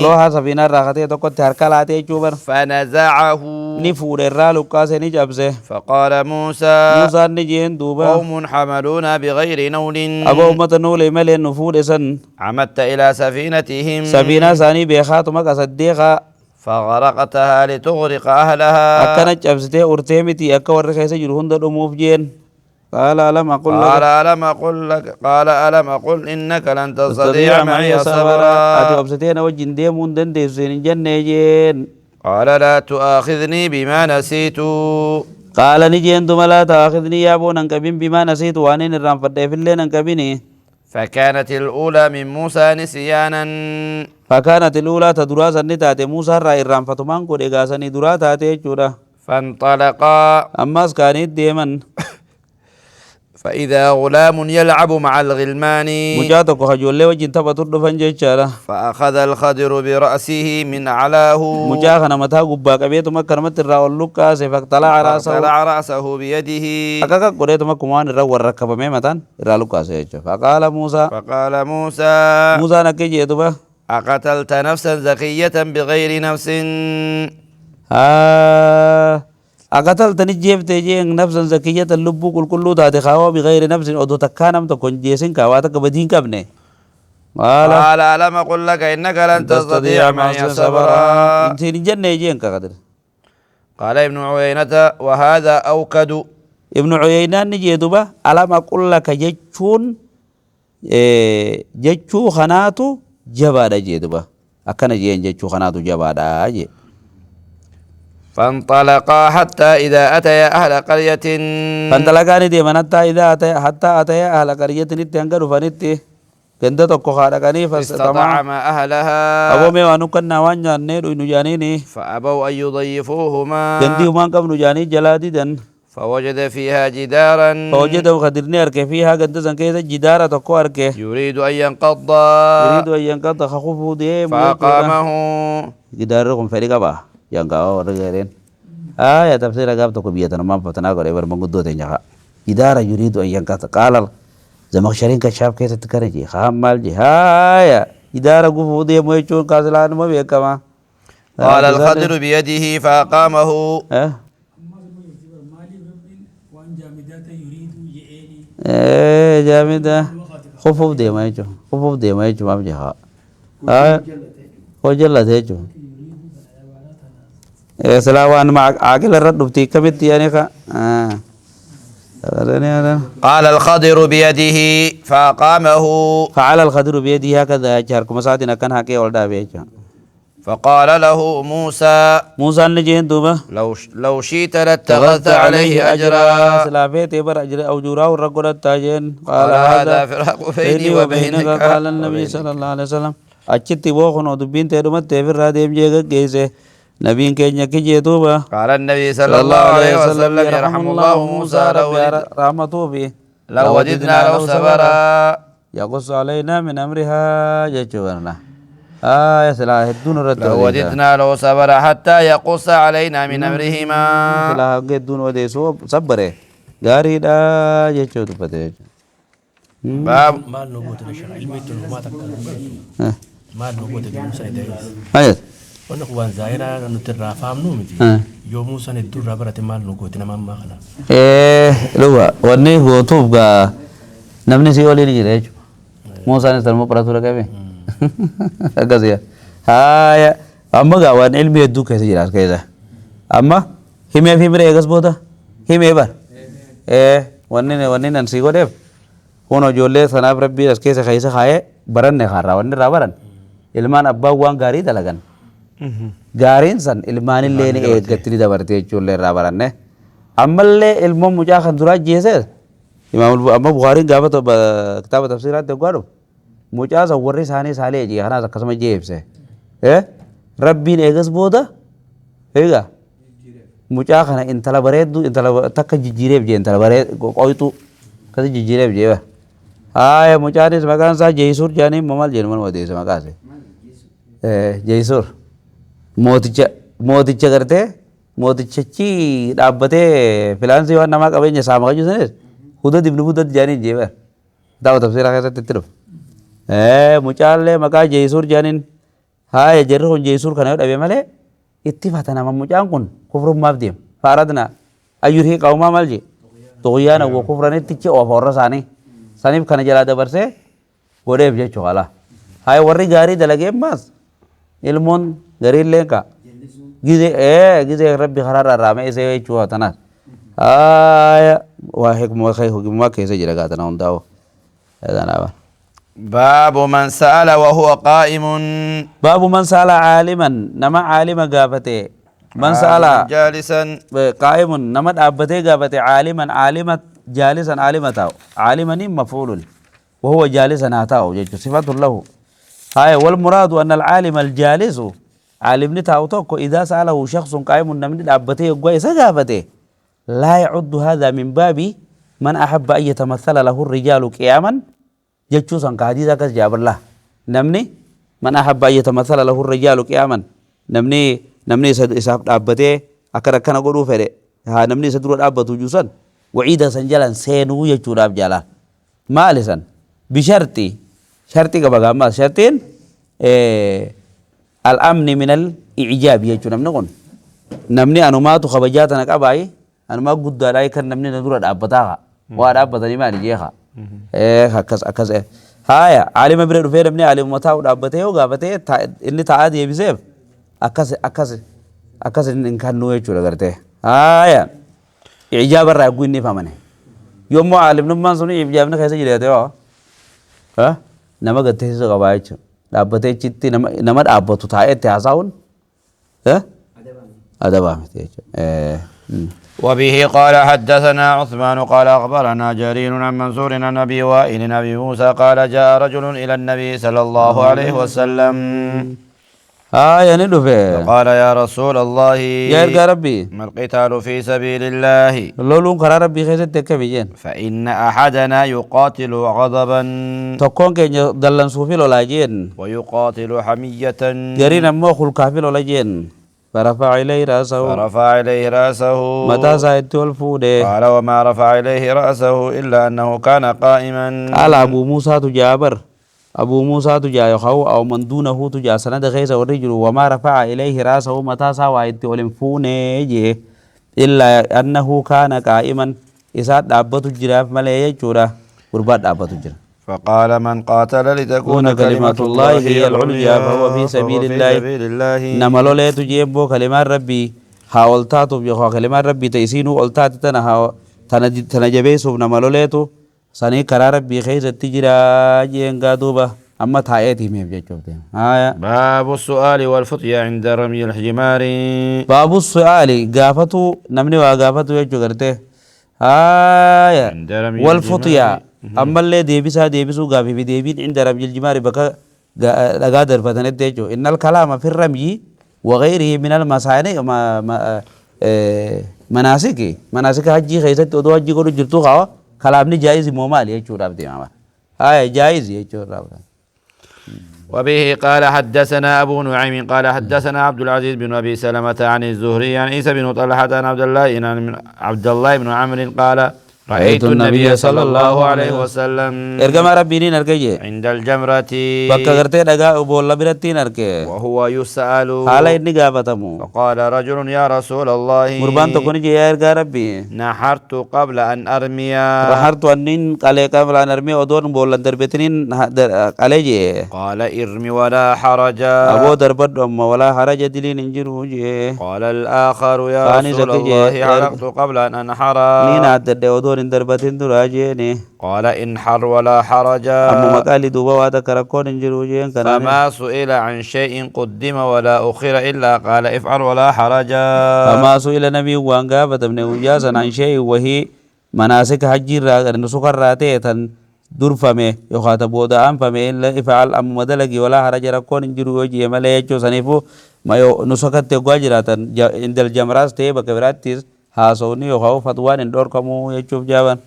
لوحة سفينة راحتي توقت حركة لاتي جوبر فنزعه نفور الرالو كاسي نجابسه فقال موسى موسى نجين دوبا قوم حملونا بغير نول أبو أمة نول ملي نفور سن عمدت إلى سفينتهم سفينة ثاني بيخاتمك أصديقا فغرقتها لتغرق أهلها أكنا جابسته أرتيمتي أكا ورخيسي جرهن دو موفجين قال ألم أقول لك قال ألم أقل إنك لن تستطيع معي صبرا أتي أبسطين وجن ديمون دن ديسين جنة جين قال لا تؤاخذني بما نسيت قال نجين دوما لا تأخذني يا أبو ننكبين بما نسيت وانين الرام فدي في الليل ننكبيني فكانت الأولى من موسى نسيانا فكانت الأولى تدراسا نتاتي موسى رأي الرام فتمان قد إغاسني دراتاتي جورا فانطلقا أما كانت ديمن فإذا غلام يلعب مع الغلمان مجاتك خجول وجن تبطر دفن جيشارة فأخذ الخضر برأسه من علاه مجاخنا متى قباك أبيت مكرمة الرأول لكاس فاقتلع رأسه بيده أكاكا قريت مكمان الرأول والركب ميمتان الرأول لكاس فقال موسى نكي جيدوبا أقتلت نفسا زكية بغير نفس أقتل تنجيب تجين نفسا زكية اللبو كل تاتي خاوا بغير نفس أدو تكانم تكون جيسين كواتك بدين كبني قال ألم أقول لك إنك لن تستطيع معي صبرا انتي نجن جين كقدر قال ابن عيينة وهذا أوكد ابن عيينة نجيدوبا ألم أقول لك جيشو خناتو جبادا جيدوبا أكنا جين جيشو خناتو جبادا جي فانطلقا حتى إذا أتيا أهل قرية فانطلقا ندي من حتى أتيا أهل قرية نتيانكر فنتي كنت تقو خارقاني فاستطعم أهلها أبو ميوانو كنا وانجا نيرو نجانيني فأبوا أن يضيفوهما كنتي همان كم نجاني جلادي دن فوجد فيها جدارا فوجد خدرني أركي فيها كنت سنكيت جدارة تقو أركي يريد أن ينقض خخوفو دي فأقامه جداركم فريقا با yang ورغيرين يا تفسير قاب تكو بيتنا ما فتنا قريب المنقدو تنجا إدارة يريد أن ينقض قال زمخشرين كشاف كيف تكرجي خام مالجي يا إدارة قفو دي مويشون كاسلان ما بيكما قال الخضر بيده فأقامه جامدة خفوف دي ما يجو ما بجيها وجلت يجو سلاوان مع عاقل الرد بتي كمت يعني قال الخضر بيده فأقامه فعل الخضر بيده هكذا جاركم ساعتنا كان هكي ولدا بيجا فقال له موسى نجين دوبا لو شئت لاتخذت عليه أجرا سلافيت بر أجر أو جورا ورقود التاجين قال هذا فراق بيني وبينك قال النبي صلى الله عليه وسلم أجت بوخنو دبين تيرمت تفر راديم جيغا جيسه نبين كينيا كي دوبا قال النبي صلى الله عليه وسلم يرحم الله موسى رحمته به لو وجدنا له صبرا يقص علينا من أمرها جيشورنا يا سلاح الدون رد لو وجدنا له صبرا حتى يقص علينا من أمرهما سلاح الدون وديسو صبره غاري دا جيتشو تبته باب maal nu goote shara ilmeetti nu maata akka nu galatu ها maal nu goote deemsa ida'is ايوه wanni kun waan zaahiraa nuti irraa faamnu miti yoomuu san hedduu irraa barate maal nu goote nama ammaa kana luba wanni gootuuf gaa namni si olii ni jira jechuudha muusaan isa immoo qoratu dhaqabe akkasiya haaya amma gaa waan ilmi hedduu keessa jira as keessa amma himee fi bira eegas boota himee bar wanni nan si godheef kun ijoollee sanaaf rabbii as keessa keessa kaayee baranne kaarraa wanni irraa baran ilmaan abbaan waan gaarii dalagan gaariin san ilmaanillee ni eeggatti ni dabarte jechuullee irraa baranne ammallee ilmoon mucaa kan duraa jeese amma bukaariin gaafa kitaaba tafsiiraatti eeggaa dhufu mucaa san warri isaanii saalee jee kanaas akkasuma jeebse rabbiin eegas booda eegaa mucaa kana intala bareeddu intala takka jijjiireef jee intala bareed qoytu akkasi jijjiireef jee haaya mucaanis maqaan isaa jeesur jaaniin mamal jedhu manuma deesse maqaase jeesur mooticha gartee mootichachi dhaabbatee filaansii waan namaa qabeenya saama qabu sanis hudda dibni hudda jaaniin jeeba kitaaba tafsiiraa keessatti itti dhufu mucaallee maqaa jeesur jaaniin haaya jarri kun jeesur kana yoo dhabe malee itti fatanama mucaan kun kufrummaaf deema faaradna ayyurhii qawmaa maal jee tuqiyyaana wa kufranitti ci of warra isaanii saniif kana jalaa dabarsee godheef jechuu ala haaya warri gaarii dalagee maas ilmoon gariillee ka gizee rabbi karaarraa raame isee jechuu tanaas haaya waa hikmaa keessa jira gaatana hundaa'u tanaaba باب من سأل وهو قائم باب من سأل عالما نما عالما قافته من سأل جالسا قائم نما أبته قافته عالما عالما جالسا عالما تاو عالما مفعول وهو جالسا تاو صفة له هاي والمراد أن العالم الجالس عالم تاو توكو إذا سأله شخص قائم نمن أبته قويس قافته لا يعد هذا من باب من أحب أن يتمثل له الرجال قياما جتشو سان كحديث كاس جاب الله نمني من أحب أن يتمثل له الرجال قياما نمني إسحاق أبته أكره كنا قولوا فره ها نمني سدرو أبته جوسن وعيدا سنجلان سينو يجور أب جلا ما لسان شرطي كبعا ما شرطين الأمن من الإعجاب يجور نمني نمني أنا ما تخبجات أنا كباي أنا ما قد داراي كان نمني ندور أبتها وأنا أبتني ما نجيها أكز هايا عالم بريد فير ابني عالم متاو دابته وقابته إني تعادي بيسيف أكز إن كان نوي شو لقرته هايا إجابة الرأي إني فهمني يوم ما عالم نمان سوني إجابة كيسة جريته ها نما قد تهيسه قبائش دابته چتي نما دابته تاعي تهاساون ها هذا بام وبه قال حدثنا عثمان قال أخبرنا جرير عن منصور عن أبي وائل عن أبي موسى قال جاء رجل إلى النبي صلى الله عليه وسلم يعني دفع قال يا رسول الله يا إرقى ربي ما القتال في سبيل الله لولون قرى ربي خيست تكبيجين فإن أحدنا يقاتل غضبا تكون كي دلن صوفي لولاجين ويقاتل حمية جرين أمو خل كافي لولاجين فرفع إليه رأسه متى سايت والفودة قال وما رفع إليه رأسه إلا أنه كان قائما قال أبو موسى تجابر أبو موسى تجا يخو أو من دونه تجا سند غيث والرجل وما رفع إليه رأسه متى سايت والفونة إلا أنه كان قائما إسات دابة الجراف مليه جورا قربات دابة الجراف فقال من قاتل لتكون كلمة الله هي العليا فهو في سبيل الله نملو لا تجيبو كلمات ربي حاولتاتو بيخوا كلمات ربي تيسينو قلتات تنجبيسو نملو لا تو سني كرا ربي خيز التجرا جينغا دوبا أما تايتي ميم جيجوبتين باب السؤال والفتيا عند رمي الحجمار باب السؤال غافتو نمني وغافتو يجو غرته والفتيا أما اللي ديبسو غافي في ديبين عند رمي الجمار بكا لغادر فتنتيجو إن الكلام في الرمي وغيره من المساني مناسك حجي خيست ودو حجي قولو جرتو خوا كلامني جائز مومالي يجو رابطي ماما جائز يجو رابطي وبه قال حدثنا أبو نعيم قال حدثنا عبد العزيز بن أبي سلمة عن الزهري عن عيسى بن طلحة عن عبد الله بن عمرو قال رأيت النبي صلى الله عليه وسلم إرجما ربينين أرجع عند الجمرة bakka gartee dhagaa boolla birattiin arge وهو يسأل haala inni gaafatamu فقال رجل يا رسول الله gurbaan tokko ni jee yaa ergaa rabbi نحرت قبل أن أرمي rahartu annin qalee qablaan armee odoon boollan darbetiniin qalee jee قال ارمي ولا حرج aboo darbadhu amma walaa haraja diliin hin jiru jee قال الآخر يا ثاني رسول زكي الله جي. حلقت قبل أن أنحر niin addadde odoon hin darbatin duraa jeeni قال انحر ولا حرج amma maqaalli duuba waa takka rakkoon hin jiru jeen kanaan فما سئل عن شيء قدم ولا أخر إلا قال افعل ولا حرج فما سئل نبي وان gaafatamne guyyaa san an shay'in wahii manaasika hajjii irraa nusukarraa ta'e tan durfame yookaan ta booda aanfame illa ifaal ammuma dalagi walaa haraja rakkoon hin jiru yoo jee malee jechuu saniifu nusukatti oggaa jiraatan indal jamraas ta'e bakka biraattis haasawni yookaan fatwaan hin dhorkamu jechuuf jaaban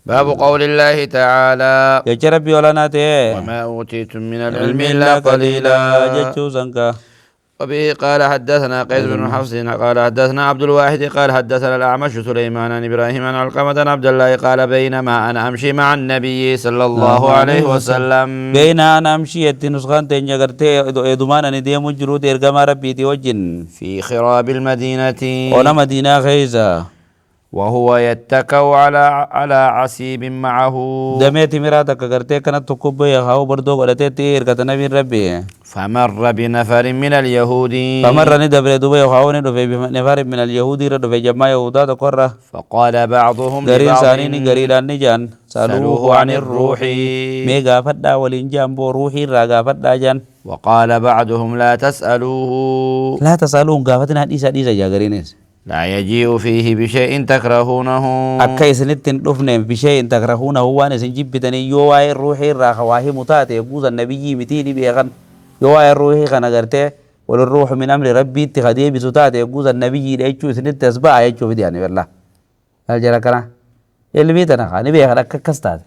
باب قول الله تعالى jecha rabbii olaanaa ta'e وما أوتيتم من العلم ilmi إلا illaa قليلا qaliilaa jechuu sanka وبه قال حدثنا قيس بن حفص قال حدثنا عبد الواحد قال حدثنا الأعمش سليمان عن إبراهيم عن علقمة عن عبد الله قال بينما أنا أمشي مع النبي صلى الله عليه وسلم بين أنا أمشي نسخان تنجا قرتي إدمان أن دي مجرود إرقام ربي توجن في خراب المدينة ولا مدينة خيزة وهو يتكو على عسيب معه دميت مراتك قرتي كانت تكب يخاو بردو قلتي تير كتنا من ربي فمر بنفر من اليهود فمر ندبر دبي يخاو ندفع بنفر من اليهود ردفع جماعة يهودا تقرى فقال بعضهم غرين لبعض سانين غريلان نجان سألوه عن الروح ميغا فدا ولنجان بو روحي راغا فدا جان وقال بعضهم لا تسألوه لا تسألون غافتنا ديسا ديسا جا غرينيس لا يجيء فيه بشيء تكرهونه akka isinitti hin dhufneef bishee hin takrahuuna waan isin jibbitanii yoo waa'ee ruuxii irraa kawaahii mutaate guusan nabiyyii mitii ni beekan yoo waa'ee ruuxii kana gartee walirruuxu min amri rabbiitti ka deebisu taate guusan nabiyyiidha jechuu isinitti as ba'a jechuu fidi ani wallah hal jara kana ilmii tana kaa ni beekan akka akkas taate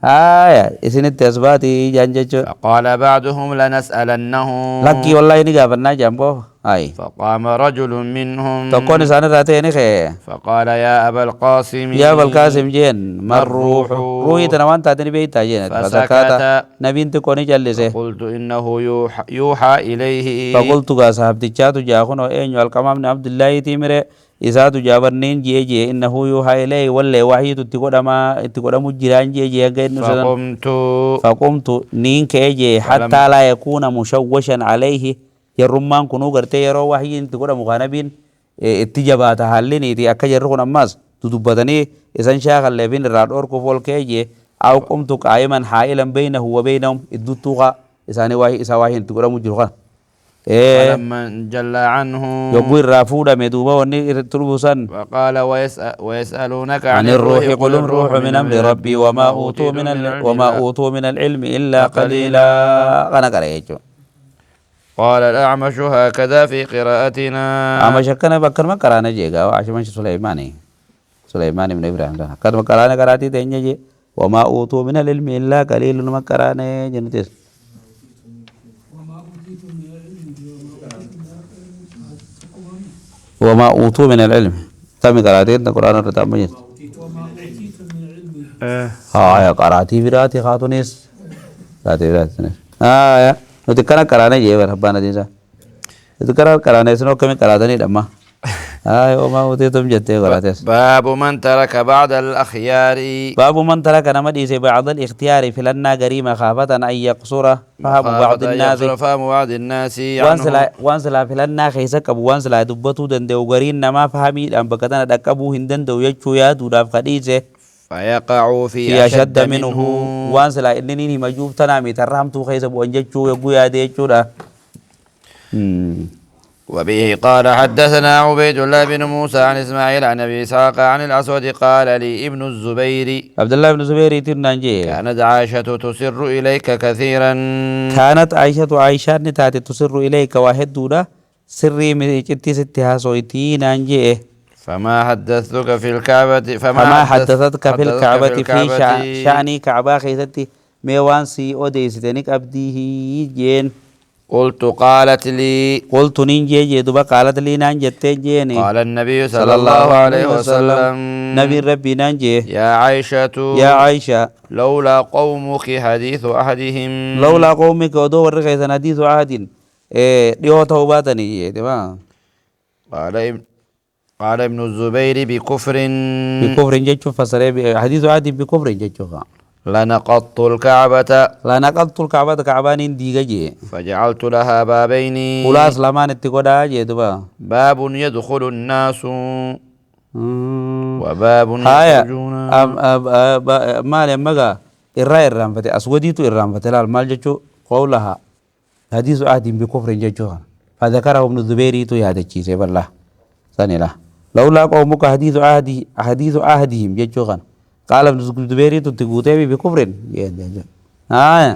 haya isinitti as baati jaan jechuu فقال بعضهم لنسألنه lakkii wallaahi ni gaafannaa jaamboo هاي فقام رجل منهم تكون إنسان راتين خير فقال يا أبا القاسم يا أبا القاسم جين ما الروح روحي تنوان تاتني بيتا جين فسكت نبي تكوني جلسه قلت إنه يوحى إليه فقلت صاحب تجاتو جاخون وإن والقمام بن عبد الله تيمره إذا تجابرنين جي إنه يوحى إليه ولا وحي تقول مجران جي فقمت نين كيجي حتى لا يكون مشوشا عليه yerrummaan kunuu gartee yeroo wahyiin itti godhamu kana biin itti jabaata halliniiti akka jarri kun ammas dudubbatanii isan shaakalleefin irraa dhorkuuf ol keeyye aw qumtu qaa'iman haa'ilan baynahu wa baynahum idduttuuqa isaanii isa wahyiin itti godhamu jiru kana فلما انجلى عنه يقول الرافودة مدوبة ونربوسا وقال ويسألونك عن الروح قل الروح من أمر ربي وما أوتوا من العلم إلا قليلا أنا قرأيته قال الأعمش هكذا في قراءتنا أعمش كنا بكر ما قرانا جيغا وعشمان سليماني بن إبراهيم كنا قرانا قراتي تنجي وما أوتوا من العلم إلا قليل ما قرانا جنتيس وما أوتوا من العلم تم قراتي قرانا رتام ها يا قراتي براتي خاتونيس قراتي براتي يا nuti kana karane je barabana dinsa itu karane sino kami karatani damma ay o ma uti tum jette garates باب من ترك بعد الأخيار باب من ترك نما ديسي بعض الاختيار فلنا غريمه خافه ان يقصر فهم بعض الناس وانسلا فلنا خيسا كب وانسلا دبتو دندو غرين نما فهمي دم بكتنا دكبو هندن دو يچو يا دوداف خديسه فيقع في أشد منه وانسلا إنني مجوب تنامي ترحمتو خيس أبو أنجتشو يقويا ديتشو دا وبه قال حدثنا عبيد الله بن موسى عن إسماعيل عن أبي إسحاق عن الأسود قال لي ابن الزبير عبد الله بن الزبير ترنانجي كانت عائشة تسر إليك كثيرا كانت عائشة نتاتي تسر إليك واحد دودا سري من جتي ستها سويتي نانجي فما حدثتك في الكعبة حدثتك في الكعبة في شأني كعبة خيستي ميوان سي أوديستنك أبديه جين قلت قالت لي قلت نينجي جدوبا قالت لي نانجت جيني قال النبي صلى الله عليه وسلم نبي ربي نانجي يا عائشة يا عائشة لولا قومك حديث أحدهم لولا قومك ودو ورقيت حديث عهد ديو توباتني تمام قال ابن الزبير بكفر بكفر جيتشو فسر حديث عهد بكفر جيتشو لنقضت الكعبة لا نقلت الكعبة كعبان ديجي فجعلت لها بابين ولا سلامان اتقودا جدوبا باب يدخل الناس وباب هايا يخرجون مال مغا الرام فتي اسوديتو الرام فتي لا المال جچو قولها حديث عهد بكفر جچو فذكره ابن الزبير تو يادچي سي بالله ثاني لا لولا قومك حديث عهدهم جچو قال ابن الزبير تو تغوتي بكفر ها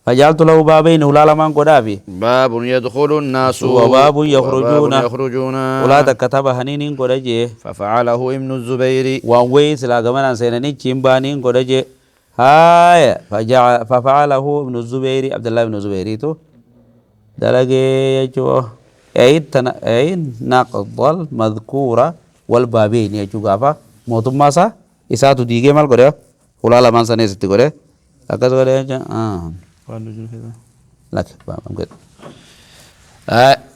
فجعلت له بابين ولا لمن قدابي باب يدخل الناس وباب يخرجون ولا كتب هنين قدجي ففعله ابن الزبير وان ويس لا غمنا سينني چيمباني قدجي هاي ففعله ابن الزبير عبد الله بن الزبير تو دلغي يجو اي نقض المذكوره والبابين يجو غافا موتم ماسا اساتو ديگه مال قدو ولا لمن سنه ست قدو اكز قدو لك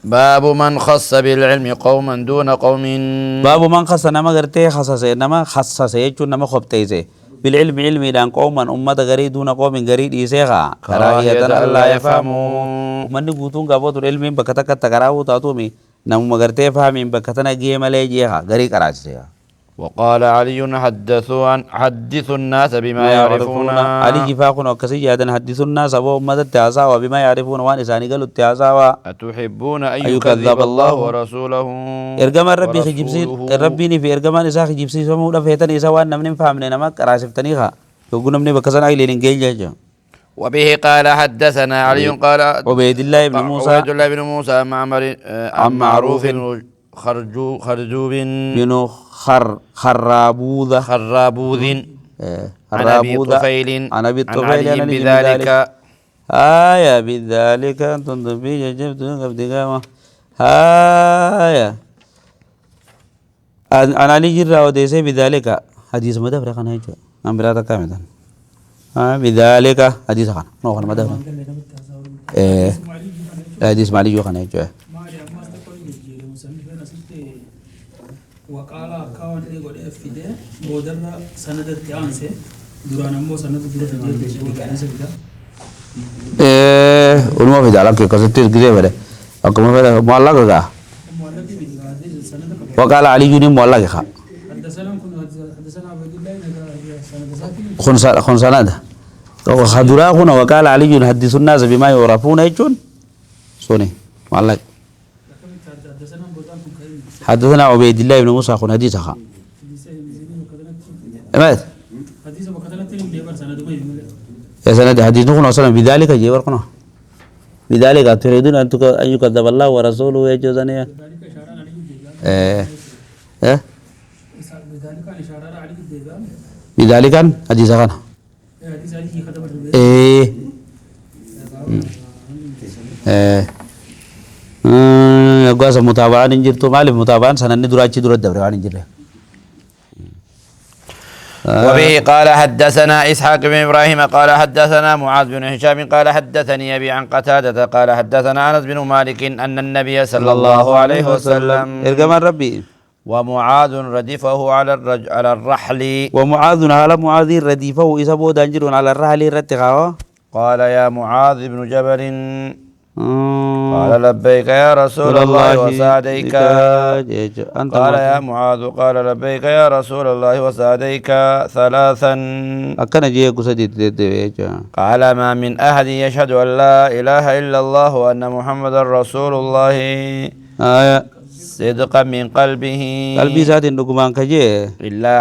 باب من خص بالعلم قوما دون قوم باب من خص نما غرتي خصص نما خصص يچو نما خبتيزه بالعلم علمي دان قوما امه غري دون قوم غري ديسها كراهيه الله يفهموا من غوتون غبوت علم بكتا تغراو تاتومي نما غرتي فهمين بكتنا جيملي جيها غري كراسه وقال علي حدثوا الناس بما يعرفون علي جفاقون وكسي جادا حدثوا الناس ومدى التعزى وبما يعرفون وان إساني قالوا التعزى أتحبون أن يكذب الله ورسوله إرقام الربي خجبسي الربي في إرقام إسا خجبسي سمو دفيتن إسا وان نمن فهمنا نمك راسفتنيها يقول نمني بكسان أي لين جيجا وبه قال حدثنا علي قال عبيد الله بن موسى عن معروف خرجوب بن خرابوذ عن أبي طفيل عن أبي عن طفيل علي بذلك بذلك تنظبي جبت قبض هايا عن علي جرى وديسي بذلك حديث مدفر خان هيجو عن براتا كامتا بذلك حديث خان نو خان مدفر حديث مالي جو خان هيجو وقال كان يقول افيده بودر سند التيانسه درانا مو سند دور في كان سبدا ولما في دالك كسيت كده بره اكو ما بره مولا كذا وقال علي بن مولا كذا حدثنا عبد الله سند خنسنا ده خدرا هنا وقال علي بن حدث الناس بما يعرفون يجون سوني مولا حدثنا عبيد الله بن موسى خن حديث خا مات حديث وكتلت لي سند يا سند حديث نكون اصلا بذلك جبر كنا بذلك تريدون ان يكذب الله ورسوله يجوزني بذلك حديث خان قاس متابعة نجرتو مالي متابعة سنن دراتي درات دبر عن نجرة وبه قال حدثنا إسحاق بن إبراهيم قال حدثنا معاذ بن هشام قال حدثني أبي عن قتادة قال حدثنا أنس بن مالك أن النبي صلى الله عليه وسلم إرجم ربي ومعاذ ردفه على الرحل ومعاذ على معاذ ردفه إذا بود أنجر على الرحل رتقاه قال يا معاذ بن جبل قال لبيك يا رسول الله وسعديك قال يا معاذ قال لبيك يا رسول الله وسعديك ثلاثا أكن جيه كسديد قال ما من أحد يشهد أن لا إله إلا الله وأن محمد رسول الله صدقا من قلبه قلبي ذات نقمان كجيه إلا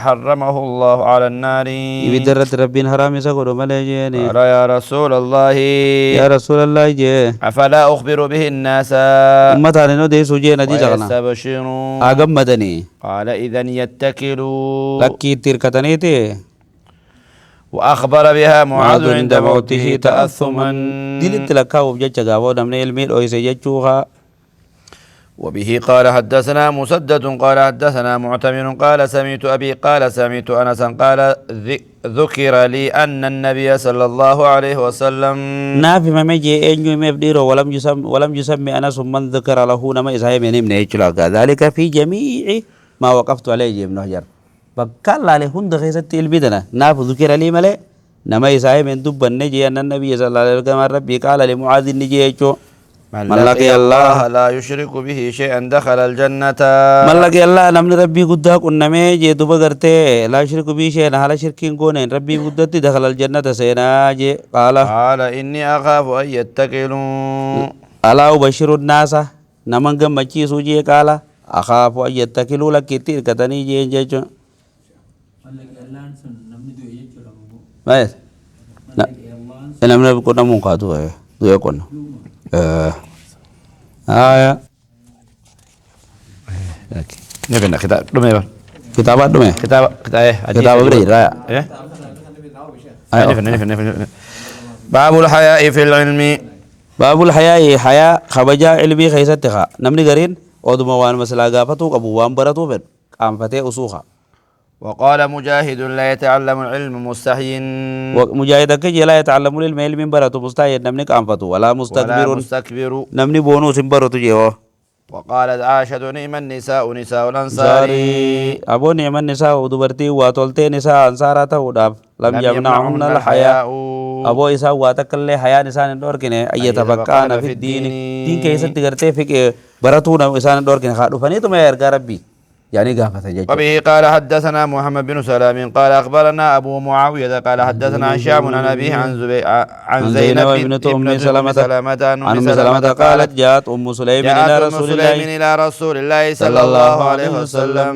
حرمه الله على النار يبدرت ربين حرام يسقط ملجيني قال يا رسول الله يا رسول الله جيه أفلا أخبر به الناس أمتاني نو دي سوجيه ندي جغنا ويستبشرون آغم مدني قال إذن يتكلوا لكي تيركتني تي وأخبر بها معاذ معاذ عند موته تأثما. دلت لكاو بجتش غابو نمني الميل أويسي جتشوها. وبه قال حدثنا مسدد قال حدثنا معتمر قال سمعت أبي قال سمعت أنسا قال ذكر لي أن النبي صلى الله عليه وسلم نافي ما مجي أنجو مبديرو ولم يسمي أنس من ذكر له نما إسحاق من ابن ذلك في جميع ما وقفت عليه ابن حجر بكال عليه هند خيست البدنة ناف ذكر لي ملئ نما إسحاق من دب النجي أن النبي صلى الله عليه وسلم ربي قال لمعاذ النجي من لقي الله لا يشرك به شيئا دخل الجنة. من لقي الله نمن ربي قدها كنا ميجي دوبا غرتي لا يشرك به شيئا على شركين كونين ربي قدتي دخل الجنة سينا جي قال إني أخاف أن يتكلوا ألا أبشر الناس نمن قم مچي سوجي قال أخاف أن يتكلوا لك كتير كتني جي جيجو بايت لا نمن ربي كنا مقاتو دو يكون آية نفنا كتاب دمي كتابات دمي كتاب بري رايا نفنا باب الحياء في العلم. باب الحياء حياء خبجا علمي خيستها نمني غرين ودما وان مسلا غافتو ابو وان براتو بن قام فتي اسوخا. وقال مجاهد لا يتعلم العلم مستحي. ومجاهد كجي لا يتعلم العلم من براتو مستحي نمني قام فتو ولا مستكبر نمني بونو سمبرتو جيو. وقالت عائشة نعم النساء نساء الأنصار. أبو نعم النساء ودبرتي واتولتي نساء أنصارات وداب لم يمنعهن الحياء. أبو إساء واتكلي حياء نساء ندور كنه أي يتفقان في الدين دين كيسة تغرتي فيك براتو نساء ندور كنه خادو فني تو ما يرغى ربي يعني قافة جيجو. وبه قال حدثنا محمد بن سلام قال أخبرنا أبو معاوية قال حدثنا هشام عن أبيه عن زينب بنت أم سلمة عن أم سلمة قالت جاءت أم سليم إلى رسول الله صلى الله عليه وسلم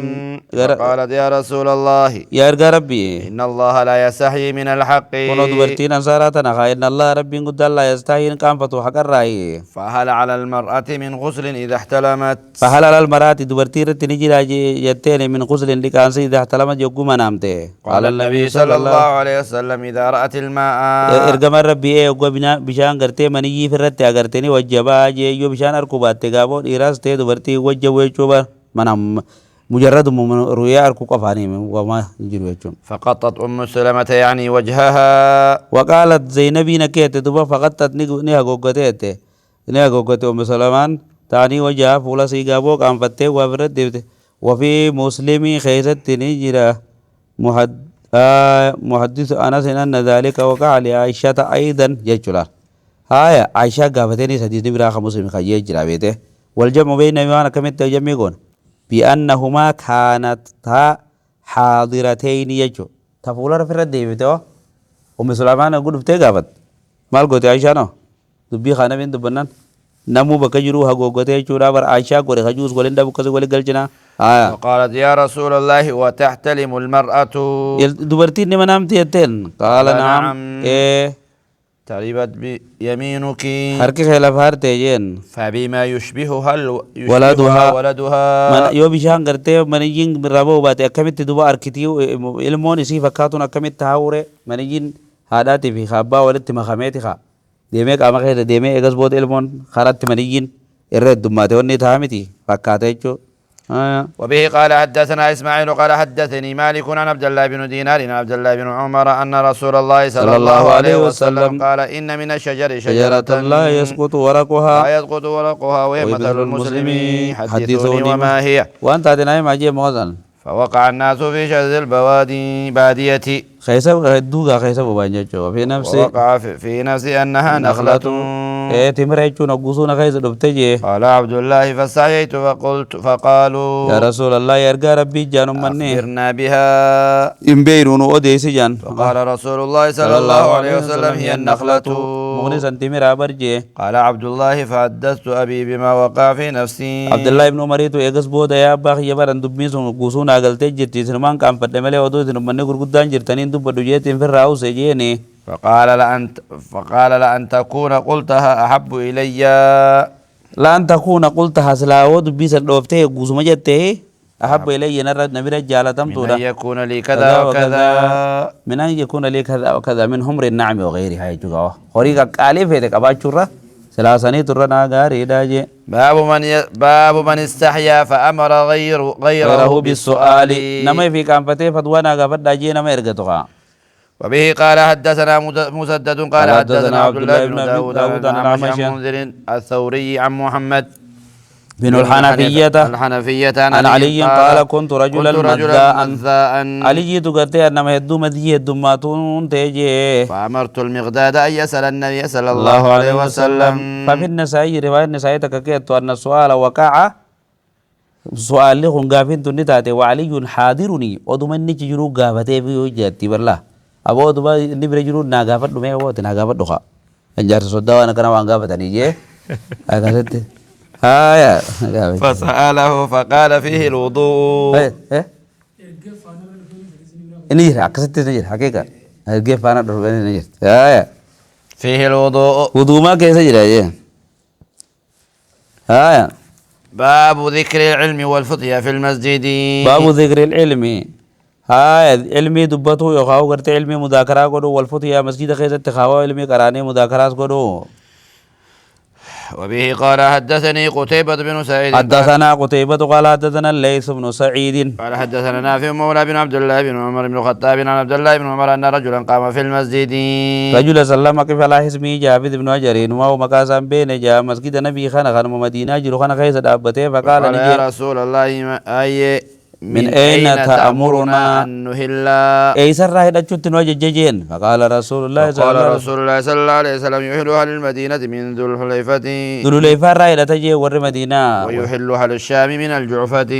قالت يا رسول الله يا ربي إن الله لا يستحي من الحق. كنو دبرتين أنصاراتنا إن الله ربي قد لا يستحي كان فتو حق الرأي. فهل على المرأة من غسل إذا احتلمت. فهل على المرأة دبرتين تنجي يتين من غسل لكان سيد احتلمت يقوم نامته. قال النبي صلى الله عليه وسلم إذا رأت الماء إرجم ربي يقوم بشان قرتي مني في الرت أقرتني وجبا يو بشان أركوبات تجابو إيراس تي دبرتي وجب ويشوبا منام مجرد من رؤيا أركو قفاني وما يجري ويشوم. فقطت أم سلمة يعني وجهها. وقالت زينبي نكيت دبا فقطت نها قوقتي نها قوقتي أم سلمان تاني وجهها فولا سيجابو كان فتة وفرد دبته. وفي مسلم خيزت نجرة محدث أنس أن ذلك وقع لعائشة أيضا يجلال. هاي عائشة قافتني سديد براخ مسلم خيجرا بيته والجمع بين ما كمت جميعون بأنهما كانتا حاضرتين يجو تفولر في الرد بيته أم سليمان أقول بتي قافت مال قوتي عائشة نو دبي خانة بين دبنان نمو بكجرو هاغوغتي چورا بر عائشة غوري خجوس غولندا بكز غولي گلجنا. وقالت يا رسول الله وتحتلم المرأة. دبرتي نمنام تيتن قال نعم تربت بيمينك حركة خلاف هارتين. فبما يشبهها ولدها ولدها من يو بيشان کرتے منيجين ربو بات اكمت دبا اركتيو علمون سي فكاتون اكمت تهاوري منيجين هاداتي في خابا ولت مخاميتي خا ديمه قام خير ديمه اگس بوت علمون خرات منيجين الرد دماتي وني تهامتي فكاتيچو. وبه قال حدثنا إسماعيل قال حدثني مالك عن عبد الله بن دينار عن عبد الله بن عمر أن رسول الله صلى الله عليه وسلم قال إن من الشجر شجرة لا يسقط ورقها وهي مثل المسلمين حدثوني وما هي. وأنت أتناي معجي موزن. فوقع الناس في شذ البوادي بادية خيسب دوغا خيسب وبانجو في نفسي وقع في نفسي أنها نخلة تمريچو نغوسونا خيس دبتجي. قال عبد الله فسعيت فقالوا يا رسول الله يرجى ربي جانم مني أخبرنا بها إن بيرونو أوديسي جان. فقال رسول الله صلى الله عليه وسلم هي النخلة مغني سنتيمير أبرجي. قال عبد الله فحدثت أبي بما وقع في نفسي. عبد الله بن عمر تو إيجس بودا يا باخ يبارن دبمي سون غوسونا غلطة جرتي سنمان كام فدمله ودو سنمني غرغدان جرتني دب بدوجة تنفر راو سجيني. فقال لأن تكون قلتها أحب إلي. لأن تكون قلتها سلاود بيس الوفتة غوسما جته أحب إلي نرى نبي رجالة من تودا أن يكون لي كذا وكذا من أن يكون لي كذا وكذا من حمر النعم وغيرها يجوا خريقة قالي فيتك أباشرة سلاسني ترنا غاري داجي باب من استحيا فأمر غيره بالسؤال نما في كان فتي فتوانا غفت داجي نما يرغتوها وبه قال حدثنا مسدد قال حدثنا عبد الله بن داود عن الأعمش عن منذر الثوري عن محمد بن الحنفية عن علي قال كنت رجلا مذاء علي جيت قرتي أنما يدو مدي يدو ما تيجي فأمرت المقداد أن يسأل النبي صلى الله عليه وسلم ففي النسائي رواية النسائي تككيت أن السؤال وقع سؤال لي غافين تنتاتي وعلي حاضرني ودمني تجرو غافتي في وجهتي بالله أبو دبا نبري جرو ناغافت دمي هو تناغافت دخا انجار صدا وانا كنا وان غافتني جي اكاسيت هايا فسأله فقال فيه الوضوء نيجي اكاسيت نيجي حقيقة الجيف انا دربني نيجي هايا فيه الوضوء وضوء ما كيسه جرا هايا باب ذكر العلم والفتيا في المسجد باب ذكر العلم هاي علمي دبتو يخاو کرتے علمي مذاکرہ کرو والفتيا مسجد خیزت تخاو علمي قرانے مذاکرات کرو وبه قال حدثني قتيبة بن سعيد حدثنا قتيبة قال حدثنا الليث بن سعيد قال حدثنا نافع مولى بن عبد الله بن عمر بن الخطاب عن عبد الله بن عمر أن رجلا قام في المسجد رجل سلم كيف على اسمه جابر بن أجرين وهو مكاسم بين جاء مسجد النبي خان مدينة جرو خان خيس دابته فقال يا رسول الله أي من أين تأمرنا أن نهل أي سر راهد أشوت نوججين فقال رسول الله صلى الله عليه وسلم يحل أهل المدينة من ذو الحليفة ذو الحليفة راهد تجي ور مدينة ويحل أهل الشام من الجعفة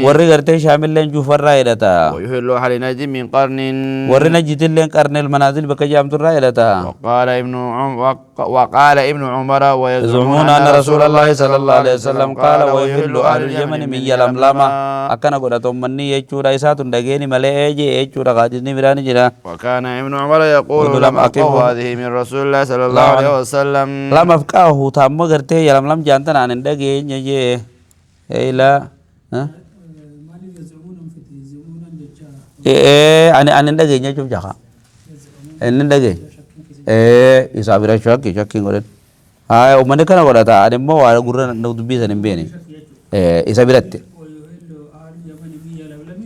ور غرتي شامل لين جوفر راهد ويحل أهل نجد من قرن ور نجد لين قرن المنازل بكجام راهد وقال ابن عمر ويزعمون أن رسول الله صلى الله عليه وسلم قال ويحل أهل اليمن من يلملم أكن قد مني يجورا إسات دعيني ملأ أجي يجورا قادني مراني جرا وكان ابن عمر يقول لم أقف هذه من رسول الله صلى الله عليه وسلم لم أفقه تام غرتي يلم لم جانتنا عن دعين يجي إلا عن دعين يجوب جاها إن دعين إسابيرا شاكي غرت هاي ومن كنا غرتا أنا ما وارا غرنا نودبي سنبيني إسابيرات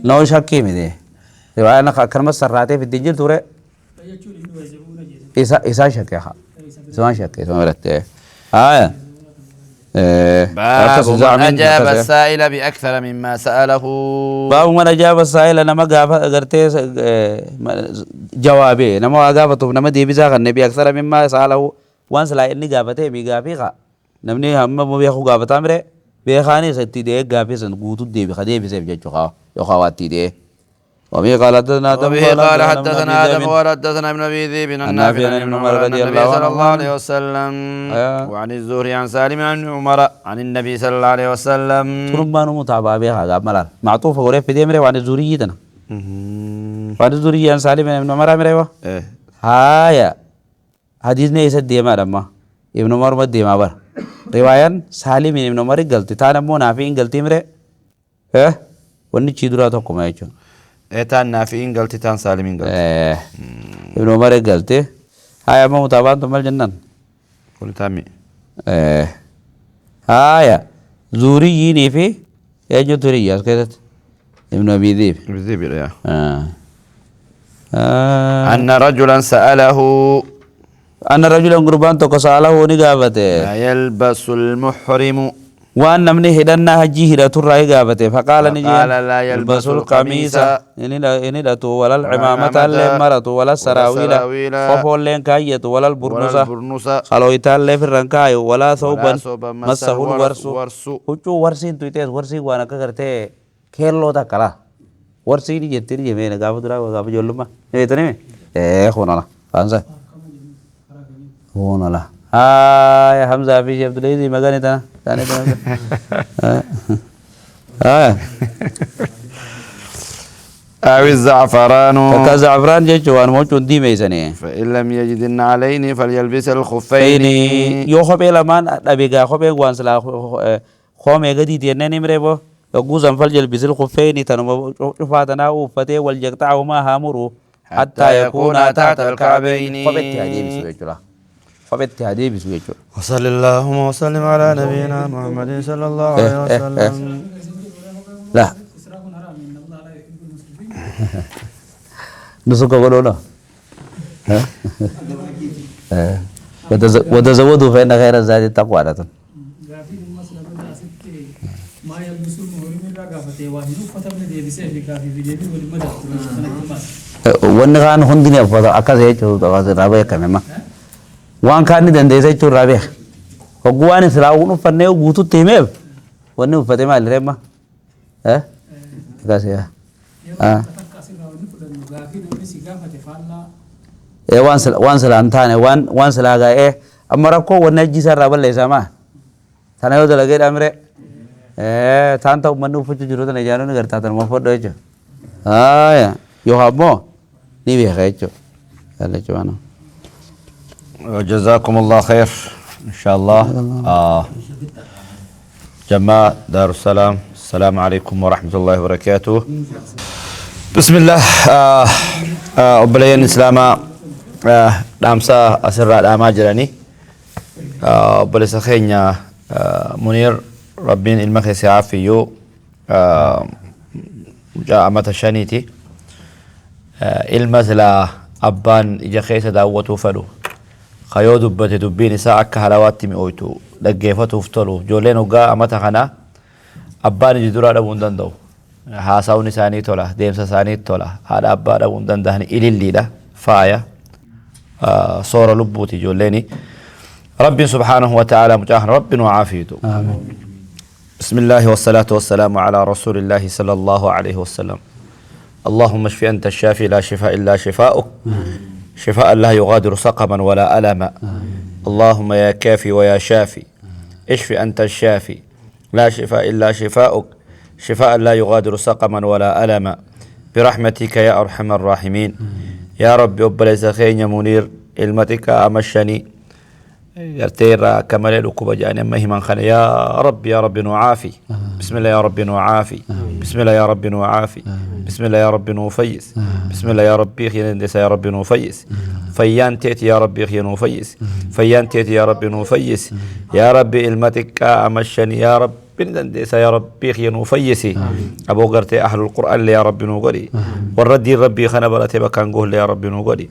نو شاكي ميدي رواية أنا كرم السراتي في الدجيل توري إسا شاكي ها إسا شاكي إسا مرتي هاي باب من أجاب السائل بأكثر مما سأله باب من أجاب السائل نما غافة أغرتي جوابي نما غافة نما دي بيزاق النبي أكثر مما سأله وانس لا إني غافتي مي غافي خا نمني هم مبيخو غافة مري بيخاني ستي دي غافي سن قوتو دي بخدي بيسيب جاچو خاو يخواتي دي وبه قال حدثنا آدم قال حدثنا ابن أبي ذئب عن نافع عن ابن عمر رضي الله صلى الله عليه وسلم وعن الزهري عن سالم عن ابن عمر عن النبي صلى الله عليه وسلم تربان متابعة بها غاب ملال معطوف غوري في دي مري وعن الزهري تنا وعن الزهري عن سالم عن ابن عمر مري هايا حديث نه يسد دي ما دما ابن عمر مد دي ما بر روايان سالم ابن عمر غلطي تانا مو نافع غلطي مري وني چيدرا تو كما يچو تان نافعين غلطي تان سالمين غلطي ابن عمر غلطي هاي ما متابعة تمل جنن كل تامي هاي زوري يني في يجو ترياس كده ابن ابي ذئب يا أن رجلا سأله أن رجلا قربان تو سأله ونقابته لا يلبس المحرم وان نمني هدنا هجي هدتو راي غابته فقال نجي لا يلبس القميص إني لا تو ولا العمامة المرة ولا السراويل ففول لين كاية ولا البرنوسة خلو يتال في الرنكاي ولا ثوبا مسه الورس هجو ورسين تويتيس ورسي وانا كغرتي كيلو تا كلا ورسي دي جتير جمين غابة درا غابة جولما نيتني خونا لا فانسا خونا لا هاي حمزة في عبد العزيز مغاني تنا أو الزعفران كزعفران جيشوان موجود دي ميساني فإن لم يجد النعلين فليلبس الخفين يو خبي لمان أبيغا خبي وانسلا خومي غدي تينني مريبو يقوز فليلبس الخفين تنم شفاتنا وفتي وليقطعهما هامره حتى يكون تحت الكعبين فبت هذه بسوية وصلى اللهم وسلم على نبينا محمد صلى الله عليه وسلم. لا نسوك قولونا وتزودوا فإن خير الزاد التقوى غافي المسألة بدأ ستة ما يلبس المهرم إلا غافته واحد فتبن دي بسيف غافي في دي ولمدى والنغان هندني أفضل أكاد يجوا رابع كمان وان كان دندي سيجوا رابع وقواني سلاؤون فنيه وبوتو تيمه وني وفتي ما لرما كاسيا وان سلام ثاني وان سلاغا أمركو ونجي سرابل لسما ثاني هذا لقيت أمره ثان تو منو فجوا جرو ثاني جانو نقدر ثان ما فوت دويجو يا يوهابو نبيه خيجو هلا جوانا جزاكم الله خير إن شاء الله. جماعة دار السلام السلام عليكم ورحمة الله وبركاته. بسم الله. أبلين الإسلام دامسا أسر داما جراني أبلس خينيا منير ربين المخيس عافيو جاء متى شانيتي المثلا أبان إجا خيسة داوتو فلو خيو دبته دبين ساعة كهلوات مئويتو لقيفتو فتلو جولين وقا أمتا خنا أبان جدورا دبوندن دو حاساوني ساني تولا ديمسا ساني تولا هذا أبان دبوندن دهني إلي الليلة فايا صورة لبوتي جوليني ربي سبحانه وتعالى مجاهن ربي وعافيته بسم الله والصلاة والسلام على رسول الله صلى الله عليه وسلم. اللهم اشف أنت الشافي لا شفاء إلا شفاؤك شفاء لا يغادر سقما ولا ألما. اللهم يا كافي ويا شافي اشف أنت الشافي لا شفاء إلا شفاؤك شفاء لا يغادر سقما ولا ألما برحمتك يا أرحم الراحمين. يا رب أبليس خين منير المتك أمشني يرتير كمال لكم جاني مهما خنا يا رب نعافي بسم الله يا رب نعافي بسم الله يا رب نعافي بسم الله يا رب نفيس بسم الله يا رب خير يا رب نفيس فيان تيتي يا رب خير نفيس فيان تيتي يا رب نفيس يا رب المتك أمشني يا رب بندس يا ربي خير نفيسي أبو قرتي أهل القرآن يا رب نقولي والردي ربي خنا بلاتي بكان قول يا رب نقولي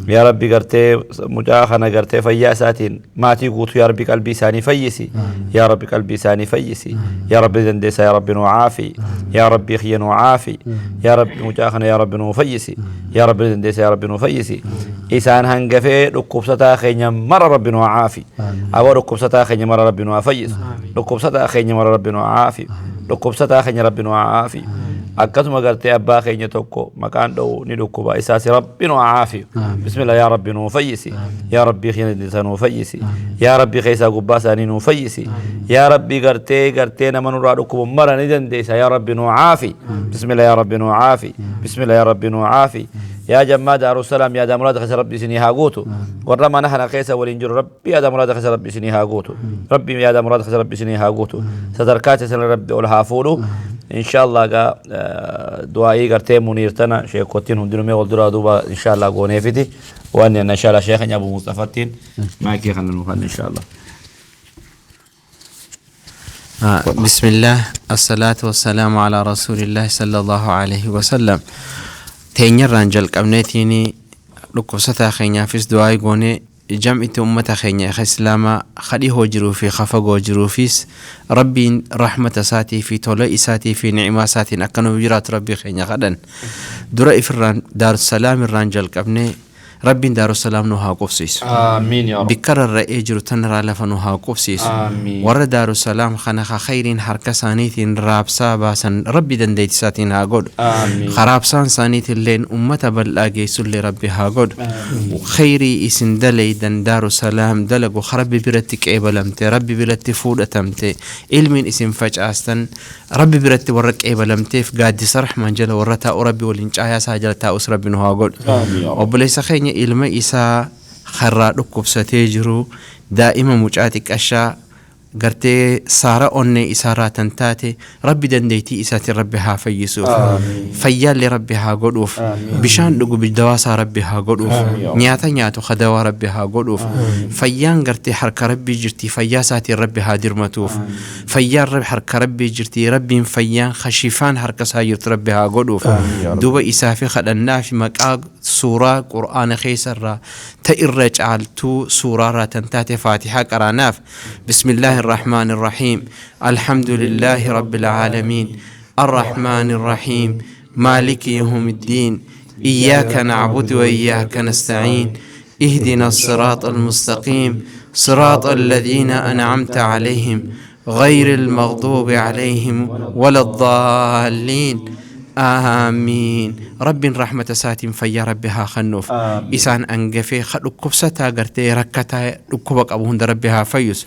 يا ربي قرتي مجاخنا قرتي فياساتين ما تيقوت يا ربي قلبي ساني فيسي يا ربي قلبي ساني فيسي يا ربي دندس يا رب نعافي يا ربي خير نعافي يا رب مجاخنا يا رب نفيسي يا رب دندس يا رب نفيسي إسان هنقفي لكبستا خير مر رب نعافي أو لكبستا خير مر رب نعافيس لكبستا خير مر ربنا عافي لكبستا خير ربنا عافي أكتم قرتي أبا خير توكو مكان دو ندوكوبا إساسي ربنا عافي بسم الله يا ربي نفيسي يا ربي خير ندسا نفيسي يا ربي خيسا قباساني نفيسي يا ربي قرتي نمن رادوكو مرة ندن ديسا يا ربي نعافي بسم الله يا ربي نعافي بسم الله يا ربي نعافي يا جماعة دار السلام يا دامراد خسر ربي سني هاغوتو ورما نحن قيسا والإنجر ربي يا دامراد خسر ربي سني هاغوتو ربي يا دامراد خسر ربي سني هاغوتو ستركات سن ربي والهافولو إن شاء الله دعائي قرتي منيرتنا شيخ كوتين هندينو مي ولدرا دوبا إن شاء الله غوني فيتي وأن إن شاء الله شيخ أبو مصطفى ما كي خلنا نخلنا إن شاء الله. بسم الله الصلاة والسلام على رسول الله صلى الله عليه وسلم. تينير رانجل قبنتيني لكوستا خينيا فيس دعاي غوني جمعت أمة خينيا إسلاما خدي هوجرو في خفقو جرو فيس ربي رحمة ساتي في طلاء ساتي في نعمة ساتي أكنو بجرات ربي خينيا غدا درا إفران دار السلام الرانجل قبني ربي دار السلام نوها قفسيس آمين يا رب. بكرر رأي جرو تنرى لفنوها قفسيس آمين. ور دار السلام خنخ خيرين حركة سانيتين رابسا باسن ربي دنديت ساتين هاقود آمين. خرابسان سانيت اللين أمة بلاقي سل ربي هاقود خيري اسن دلي دن دار السلام دلقو خربي برتك إيبالمتي ربي برتي فودتمتي علمين اسم فجأستن ربي برتي ورك إيبالمتي فقادي صرح من جل ورتا ربي والإنجايا ساجل تاوس ربي نهاقود وبليس خيني ilma isaa karraa dhukkubsatee jiru daa'ima mucaaxiqqashaa gartee saara onnee isaarraa tan taate rabbi dandeettii isaatiin rabbi haa fayyisuuf fayyaallee rabbi haa godhuuf bishaan dhugu dawaasaa rabbi haa godhuuf nyaata nyaatu kadawaa rabbi haa godhuuf fayyaan gartee harka rabbii jirtii fayyaa isaatiin rabbi haa dirmatuuf fayyaan harka rabbii jirtii rabbiin fayyaan khashifaan harka isaa jirtu rabbi haa godhuuf duba isaa fi kadhannaa fi maqaa suuraa qur'aana keessarraa ta irra caaltuu suuraarraa tan taate faatihaa qaraanaaf bismillaahi الرحمن الرحيم الحمد لله رب العالمين الرحمن الرحيم مالك يوم الدين إياك نعبد وإياك نستعين اهدنا الصراط المستقيم صراط الذين أنعمت عليهم غير المغضوب عليهم ولا الضالين آمين رب رحمة ساتين فيا ربها خنوف إسان أنجفي ركبستا قرتي ركتا ركبك أبو هند ربها فيس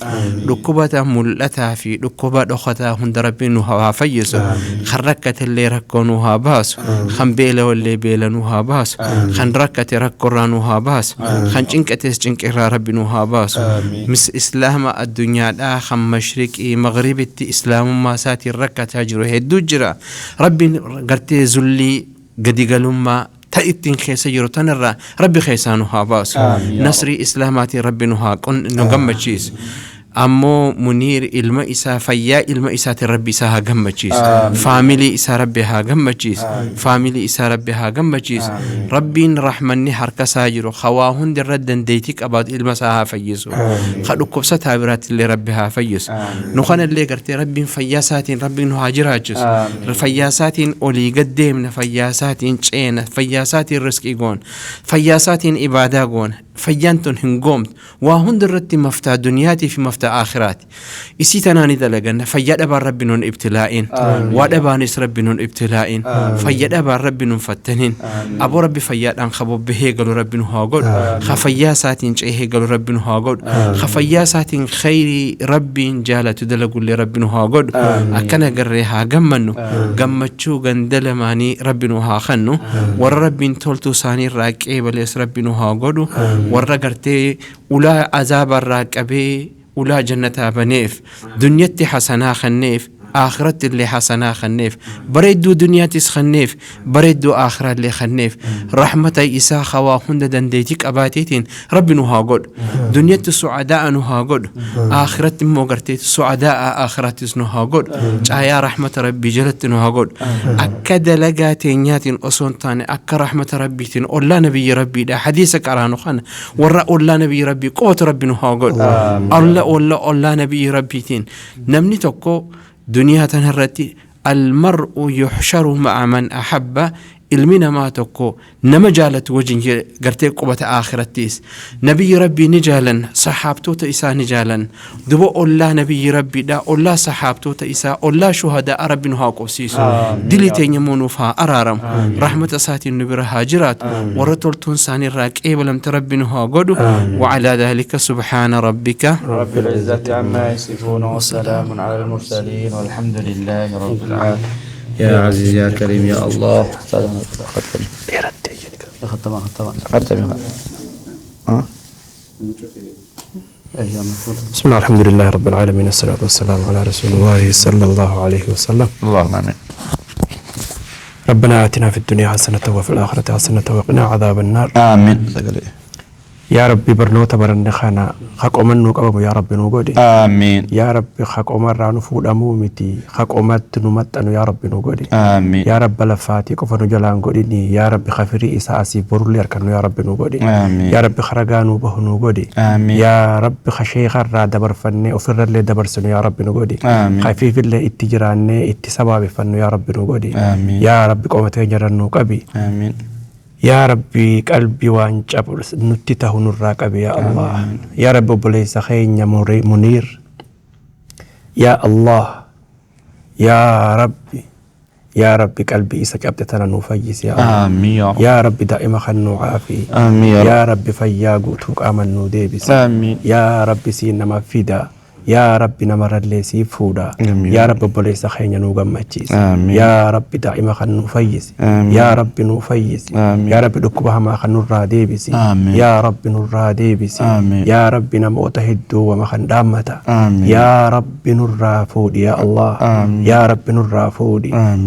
ركبتا ملتا في ركبة أختا هند ربينها فيس خركت اللي ركونها باس خن بيلا واللي بيلنوها باس خن ركت ركرانوها باس خن جنكتس جنكرا ربينوها باس مس إسلام الدنيا دا خن مشرقي مغربي إسلام ما ساتي ركتا جرو هدو جرا ربي قرتي زلي قدي قالوا تأتين خيسا يروتان ربي خيسانوها باس نصري إسلاماتي ربي نوها نقم جيس أمو منير إلما إسا فيا إلما إسا ربي إسا قم جيس فاميلي إسا ربي ها قم جيس فاميلي إسا ربي ها قم جيس ربي رحمني حركة ساجرو خواهن در ردن ديتك أباد إلما ساها فيسو خلو كبسة تابرات اللي ربي ها فيس نخان اللي قرتي ربي فياساتين ربي نهاجرها جيس فياساتين أولي قديمنا فياساتين چين فياساتين رزقي قون فياساتين إبادة قون فيانتون هنقومت وهن درت مفتاح دنياتي في مفتاح آخراتي إسي تناني دلقنا فياد أبا ربنون ابتلائين واد أبا نس ربنون ابتلائين فياد أبا ربنون فتنين أبو ربي فياد أن خبو به قالوا ربنو هاقود خفياساتين چيه قالوا ربنو هاقود خفياساتين خيري ربي جالة دلقوا اللي ربنو هاقود أكنا قريها قمنو قمتشو قندل ماني ربنو هاخنو ور ربين تولتو ساني راكي بليس ربنو هاقودو warra gartee ulaa azaaba irraa qabee ulaa jannataa baneef dunyatti hasanaa kanneef آخرت اللي حسنا خنيف بريدو دنياتيس خنيف بريدو آخرة اللي خنيف رحمة إسا خوا هند دنديتك أباتيتين رب نوها قد دنيات السعداء نوها قد آخرت موغرتيت السعداء آخرت نوها قد جايا رحمة ربي جلت نوها قد أكد لقاتينيات أصنطان أك رحمة ربي تين أولا نبي ربي دا حديثك أرانو خان ورا أولا نبي ربي قوة ربي نوها قد أولا نبي ربي تين نمني توكو دنيا تنهرتي المرء يحشر مع من أحب المنا ما تكو نمجالت وجه قرتي قوة آخرتيس نبي ربي نجالا صحابتو تإسا نجالا دبو الله نبي ربي دا الله صحابتو تإسا الله شهداء ربي نها قوسيس دلتين يمونو فها أرارم رحمة ساتي النبي هاجرات ورطل تنساني راك ولم تربي نها قدو وعلى ذلك سبحان ربك رب العزة عما يصفون وسلام على المرسلين والحمد لله رب العالمين يا عزيز يا كريم يا الله بسم الله الحمد لله رب العالمين الصلاة والسلام على رسول الله صلى الله عليه وسلم اللهم آمين ربنا آتنا في الدنيا حسنة وفي الآخرة حسنة وقنا عذاب النار آمين يا ربي برنوتا برن خانا خاك أمن نوك أبو يا ربي نوغودي آمين يا ربي خاك أمر رانو فود أمومتي خاك أمت نمت أنو يا ربي نوغودي آمين يا رب لفاتي كفنو جلان غودي يا ربي خفري إسا أسيف برولي أركنو يا ربي نوغودي آمين يا ربي خرقانو بهو نوغودي آمين يا ربي خشيخ الرا دبر فني أفر اللي دبر سنو يا ربي نوغودي آمين خفيف اللي اتجراني اتسباب فنو يا ربي نوغودي آمين يا ربي قومتين جرانو قبي آمين يا ربي قلبي وانجب نتته نراك يا الله يا رب بليس خين يا منير يا الله يا ربي يا ربي قلبي إسكابتنا نفيس يا الله آمين يا ربي دائما خنو عافي آمين يا ربي فياقو توك آمن ديبس آمين يا ربي سينما فيدا يا رب نمر الليسي فودا يا رب بوليس خينا نوغم مجيس يا رب دائما خنو فيس يا رب نفيس يا رب دكبها ما خنو الراديبسي يا رب نراديبسي يا رب نموت هدو وما خن دامتا يا رب نرافود يا الله يا رب نرافود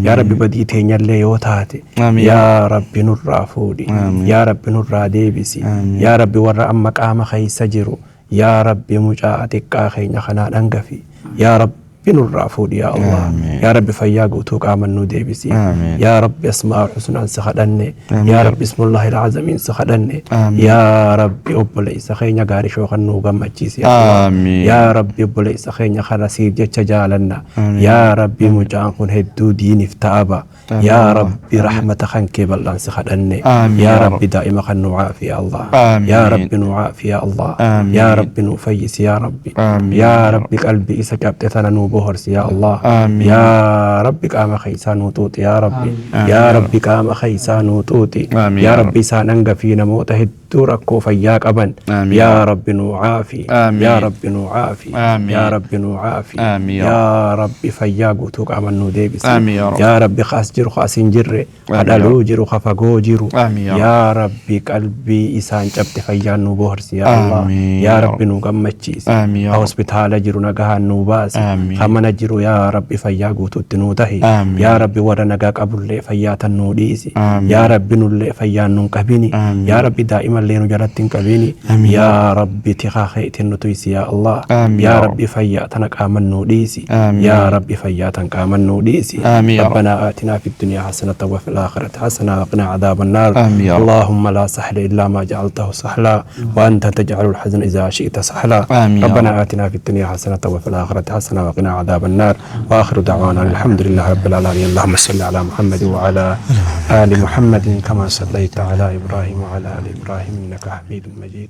يا رب بديتين يلي يوتاتي يا رب نرافود يا رب نراديبسي يا رب ورا أمك آم خي سجرو يا رب مجاعتك آخي نخنا ننقفي يا رب نرافود يا الله يا رب فياقو توك آمنو ديبسي يا رب اسماء الحسنى سخدني يا رب اسم الله العظيم سخدني يا رب أبلي سخينا غاري شوخنو غمجيس يا الله يا رب أبلي سخينا خرسيب جتش جالنا يا رب مجان كن هدو دين افتابا يا رب رحمة خنك بلان سخدني يا رب دائما خنو عافي يا الله يا رب نعافي يا الله يا رب نفيس يا رب يا رب قلبي إسكابت ثنانو بهرس يا الله يا رب قام خيسان وطوط يا رب يا رب قام خيسان وطوط يا رب ساننغ فينا موتهد توركو فياك أبن يا رب نعافي يا رب نعافي يا رب نعافي يا رب فياك توك أمنو ديبس يا رب خاس جرو خاسين جر أدلو جرو خفقو جرو يا رب قلبي إسان جبت فيان نوبهرس يا الله يا رب نوغمتشيس هوسبيتال جرو نغهان نوباس خمنا جرو يا رب فياك توتنو تهي يا رب ورنغا قبل لي فياتا نوديسي يا رب نولي فيان ننقبيني يا رب دائما اللي نجرتين كبيني يا ربي تخاخيت النتويس يا الله يا ربي فياتنا كامن نوديسي يا ربي فياتنا كامن نوديسي ربنا آتنا في الدنيا حسنة وفي الآخرة حسنة وقنا عذاب النار اللهم لا سهل إلا ما جعلته سهلا وأنت تجعل الحزن إذا شئت سهلا ربنا آتنا في الدنيا حسنة وفي الآخرة حسنة وقنا عذاب النار وآخر دعوانا الحمد لله رب العالمين اللهم صل على محمد وعلى آل محمد كما صليت على إبراهيم وعلى آل إبراهيم إنك حميد مجيد